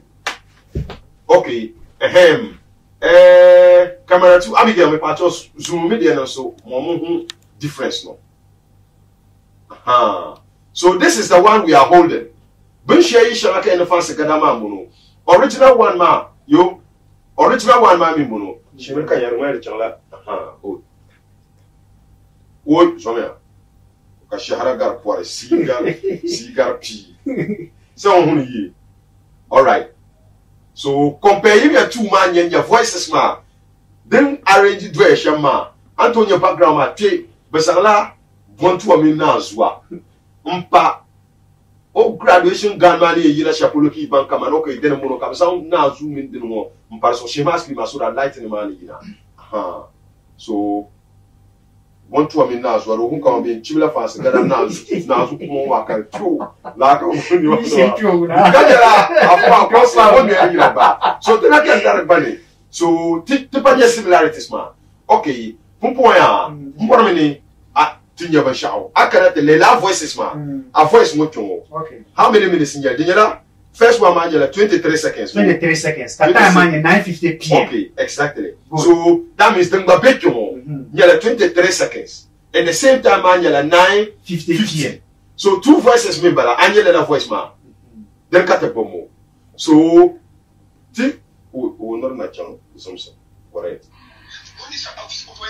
Camera 2. Abigail, me patros zoom media and so difference no. So this is the one we are holding. Ben share shalaka in the fancy gadama mono. Original one ma yo. Original one ma mi mono. Shimeka yarwa chala. Oh. Oh, somea. Kashahara gar kwa cigar P. So only all right. So compare your two man and your voices ma. Then arrange it to a shama. Antonio background ma te besala want to a mina zwa. O graduation gun man yira shapoloki banka man okay then mono kam sound na zoom in the mo. So she must be so that light in the man yina. So one to a min now, so I don't come being chimla fast. Get them now, now to come walk out too. Like you so then I get that money. So the similarities, man. Okay, Pumpoya, Mpormini at Tinya Bashao. I cannot tell la voices, man. A voice mucho. Okay. How many minutes in your dinner? First one, man, 23 seconds. 23 seconds. That time, man, 9:50 p.m. Okay, exactly. Good. So that means the Mbapekyo, you're 23 seconds. At the same time, man, you're 9:50 p.m. So 2 voices, member, and you're voice, man. Then cut a bomb. So, we not my channel, something. Correct.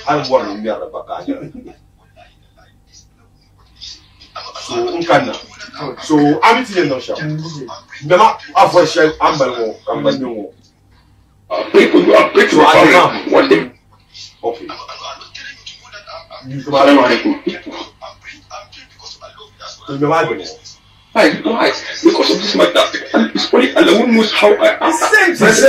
I'm warning me about that. So, I'm telling you, show. Never a voice, I'm Balmo, I'm Balmo. Okay. Why? Because of this matter. It's only alone knows how I am. That's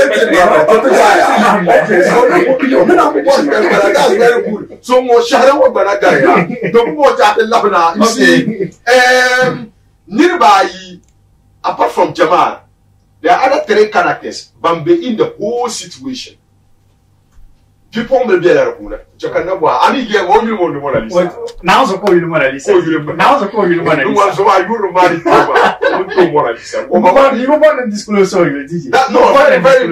very good. So more shadow of Banagaya. Don't watch at the Labana. You see, nearby, apart from Jamal, there are other 3 characters, Bambe in the whole situation. People may be a Rapuna. Jacanaba, I mean, yeah, only one Mona Lisa. Now, so call you Mona Lisa. Now, so call you Mona Lisa. So are you married to Mona Lisa? You don't want to disclose all your did that? No,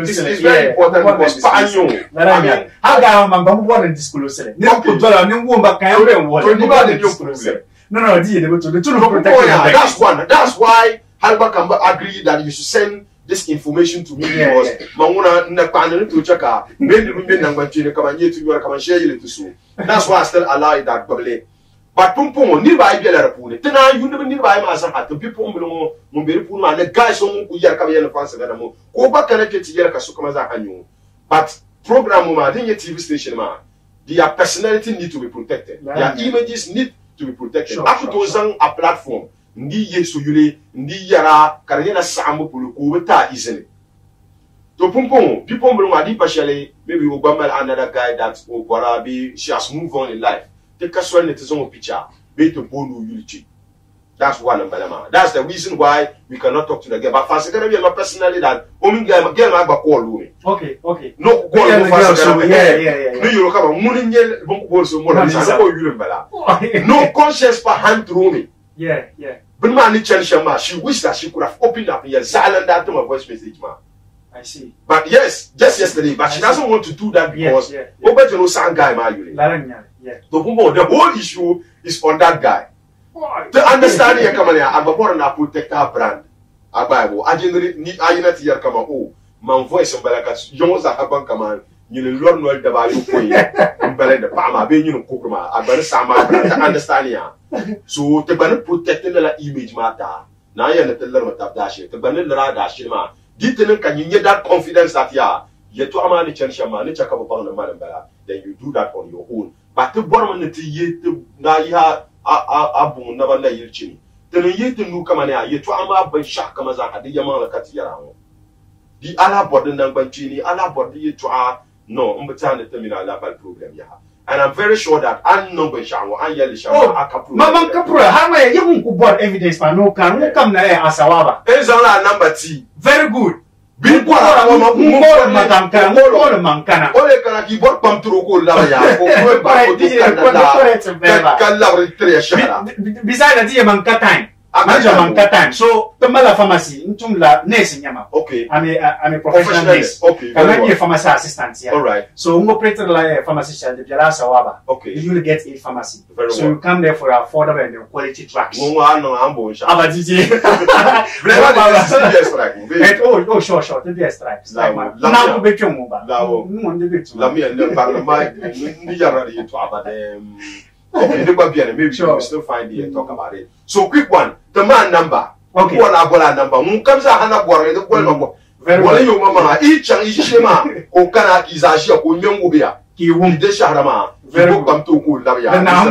this is very important because Panyo. I mean, how can I want to disclose it? No, put dollar, no one back. I don't want to disclose it. No, that's one. That's why Halbakamba agreed that you should send this information to me because Mamuna Napan to check out. Maybe to share it to so. That's why I still allow that probably. But Pumpo, nearby Belarapune. Then you never nearby Masahat. The people below Mumbiripuna, the guys on Kuyakabi and France Gadamo. Go back connected to Yakasukamaza. But program, I think your TV station, man. their personality need to be protected. Their images need to be protected. After those a platform, ndi yesu yule, ndi yara, karena sambo pulu kubeta easily. To pumpong, people maybe Obama another guy that Obarabi, she has moved on in life. Take us when it is on a picture, be to bonu unity. That's one of them. That's the reason why we cannot talk to the girl. But fancy gonna be personally that only girl I call me. Okay. No call no you come on no conscience for hand through me. Yeah. But man she wished that she could have opened up in silent that to my voice message, man. I see. But yes, just yesterday, but she doesn't want to do that because the whole issue is on that guy. To understand here, come on here, I'm going to protect our brand. I generally I here come on. My voice on Balakas, young Zahaban come on. You learn well the value for you. I'm better the Pama, being you know, Kukuma. I'm better Sama to understand here. So the banner protecting the image matter. Now you're not the learn of that shit. The banner dash man. Can you get that confidence that you to amani chanshama, ni chaka upon the man, then you do that on your own. But the bottom of the yet na ya abu never na yirchini. Then you yet to nu kamania, you to ama by shakamaza at the Yamala Katiara. The Allah body number chini, Allah body to no, Umbatana terminal level problem. And I'm very sure that I know Shawa, I yell Shawa, Mamma Capra, how may you bought evidence for no can come there as a waba? There's a number T. Very good. Big one, Madame Camola Mancana. Ole can he bought come to beside the dear Manca time. Time. So the mother pharmacy into la nursing yama. Okay. I'm a professional nurse. Okay. I'm a pharmacy assistant here. All right. So we operated like a pharmacy shall the Jalasa Waba. Okay. You will get a pharmacy. Very so you come there for affordable and quality tracks. No, ambo. Oh, sure. To be a stripes. Like my now to be your mobile. Let me and the Parliament. Okay, maybe we still find it and talk about it. So quick one, the man number. Okay. One Abola number. Comes a Hana Bora, the well. Very well, you mama, each and each shema, O Kana is a shop, O Yungubia. He won't de Sharama. Very come to good Lavia. Now,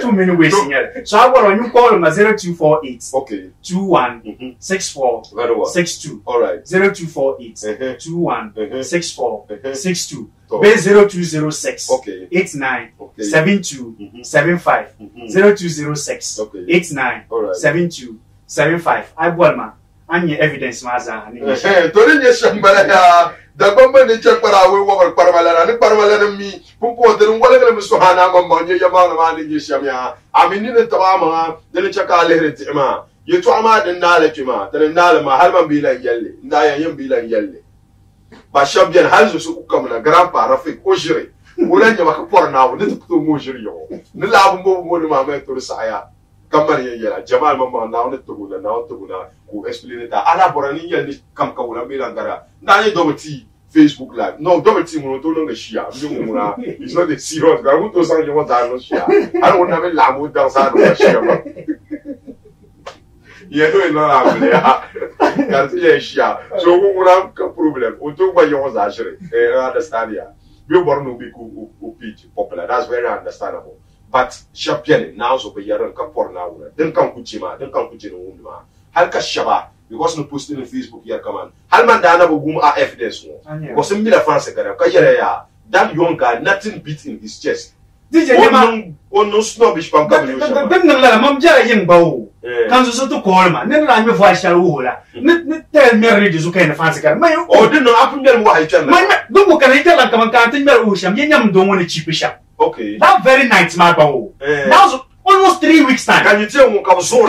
too many ways here. So I want you call him 0248. Okay. 21 64 very well. 62. All right. 0248 21 64 62. Base 0206 okay. 89 okay. 72 75 0206 okay. 89 right. 72 75. I bought my any evidence maza. Torin Shambala, the government in Chapara will work Parmalana, and Parmalana me, who put the whatever Musuhana, Mamma, Yamana, Yishamia. I mean, in the Tama, then Chaka Leritima. You Tama, the Nalajima, the Nalama, Halman be like Yelly, Nayam be like Yelly. But Shabian has to come in a grandpa, Rafik, Ojiri. Ulan Yamakapor now, little to Mojirio. Nila more Mamma to the Saya. Come here, Jamal Mamma, now to Guna, now to Guna, who explained it. Alaborani and Kamkawula Milangara. Now you double T Facebook Live. No, double T Monoton the Shia. It's not the serious guy who does not want to share. I don't have a lamb with outside of the share. You know, so we will have a problem. We talk about yours actually. Understand here. We born to be popular. That's very understandable. But Shapian now so be yaran kapor now. Then come kuchima. Then come kuchino umma. Halka shaba. Because no posting on Facebook here come on. Halman dana bugum a evidence no. Because in Mila France kaya kaya that young guy nothing beat in his chest. DJ no snobbish pam kabulu. Dem na mam jara yin bawo. Kan so to call ma. Ne na me voice shall wola. Ne tell me ready so kind of fancy kara. May o din no apun del wa itan. May do mo kan itan lan kaman kan tin mer o sham yenyam do woni cheap sham. Okay. That very night ma bawo. Now almost 3 weeks time. Can you tell me come so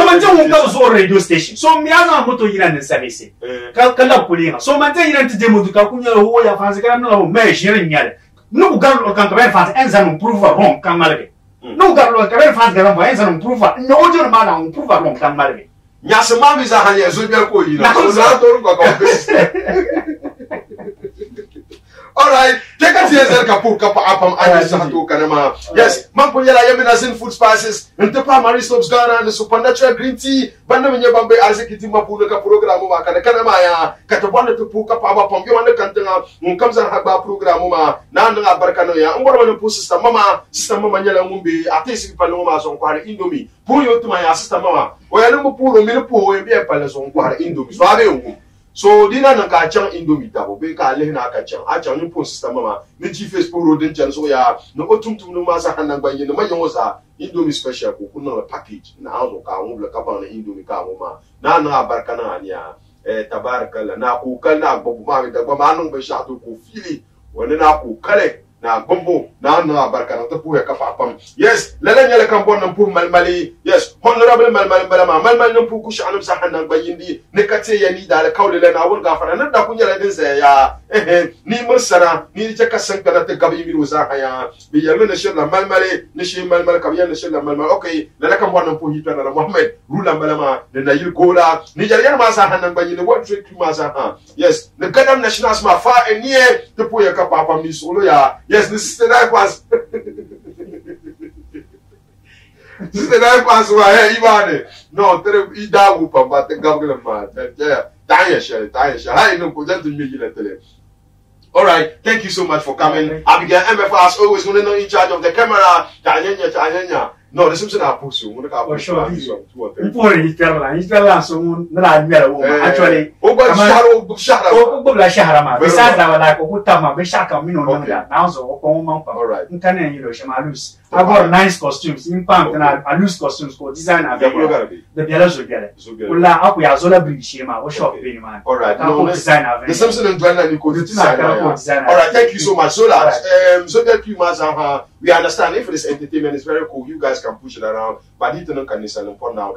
radio station. So me aza moto yira ne service. Kala kulinga. So man te yira te demo du ka kunya ho ya fancy kara no me shirin nyale. No garlo kan ka fans enza no prove wrong kan malbe. No garlo ka fans ga no enza no prove. No ojo ma na prove wrong kan malbe. Nya se mami za hanya zo bia ko yira. So za to ru ko ko. All right, take a teaser kapo pour kapa apam ani sahato kanama. Yes, man po yala yamina Zen Food Spices, ntepa Maristops Ghana, the supernatural green tea, banda menye bambe arziki timba pour le programme ma kana kanama ya katabanda to pour kapa apam yo ande kantanga mun kamza haba programme ma na nga barkano ya ngoro wana pour system mama nyala ngumbi atesi palo ma son kware indomie pour yo tuma ya system mama o ya no pour mi no pour e bien palo son kware indomie so abe ngum. So dina nan ka chan indomie tabo be ka le na ka chan a chan ni pon system mama ni chi face pour rodin chan so ya no otumtum no ma sa hanan ba yin ma yon sa indomie special ko kuno package na azo ka on ka ba na indomie ka mo ma na barkana ania tabarakalla na ko kala babu ma da ba ma non be sha to ko fili wani na ko kale na gombo na barkana to pour ka pam yes lele nyele kan bon nan pour malmali yes honorable malmali balama malmali nan pour ku shanum sa hanan bayindi ne kate ya ni da kawle le na won gafara nan da kunyala din sa ya ni mursana ni je ka san kana te gabi mi rosa haya bi yalla ne shella malmali ne shi malmali kam yalla shella malmali okay lele kan bon nan pour hitwa na Mohammed rula balama ne na yil gola ni jariya ma sa hanan bayindi what trick ma sa ha yes ne gadam national ma fa enie te pour ya ka papa mi solo ya yes, this is the night pass. This is the night pass. Why? Ivan? No, tere ida upa, but the government man. Yeah, tanya share. Hi, no, go down to me. All right, thank you so much for coming. Abigail MF as always, going to know in charge of the camera. Tanya. No, this is not possible. We're going to show you. Actually, I got nice costumes. In fact, I loose costumes for design. The Bialas will get it. We are Zola Brishima. What shop, man? All right, the Samson and Glenn, you could design. All right, thank you so much. Zola, so thank you, Mazaha. We understand if this entertainment is very cool, you guys can push it around. But you don't can listen for now.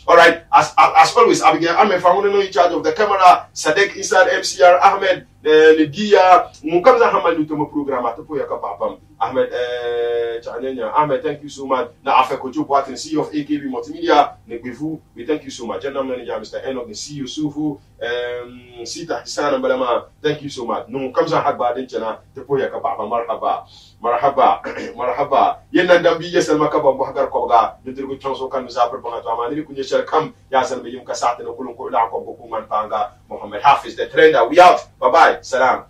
All right, as always, Abigail, I'm in charge of the camera. Sadek inside MCR, Ahmed, Lydia, Mukamza Hamadu to my program at the Poyaka Papam. Ahmed, thank you so much. Now, after Kojo Boat and CEO of AKB Multimedia, Nebivu, we thank you so much. General Manager, Mr. Enoch, the CEO, Sufu, Sita Hisan and Balama, thank you so much. No, Kamza Hagba, Denchana, the Poyaka Papa, Marhaba. Yenan Dambi, yes, and Makaba, Bohagar Koga, the Dirgu Transo Kan Zapper Bonatama, Nikunya shall come, Yasan Biyum Kasat and Okulunko Kuman Panga, Mohammed Hafiz, the trainer. We out. Bye bye. Salam.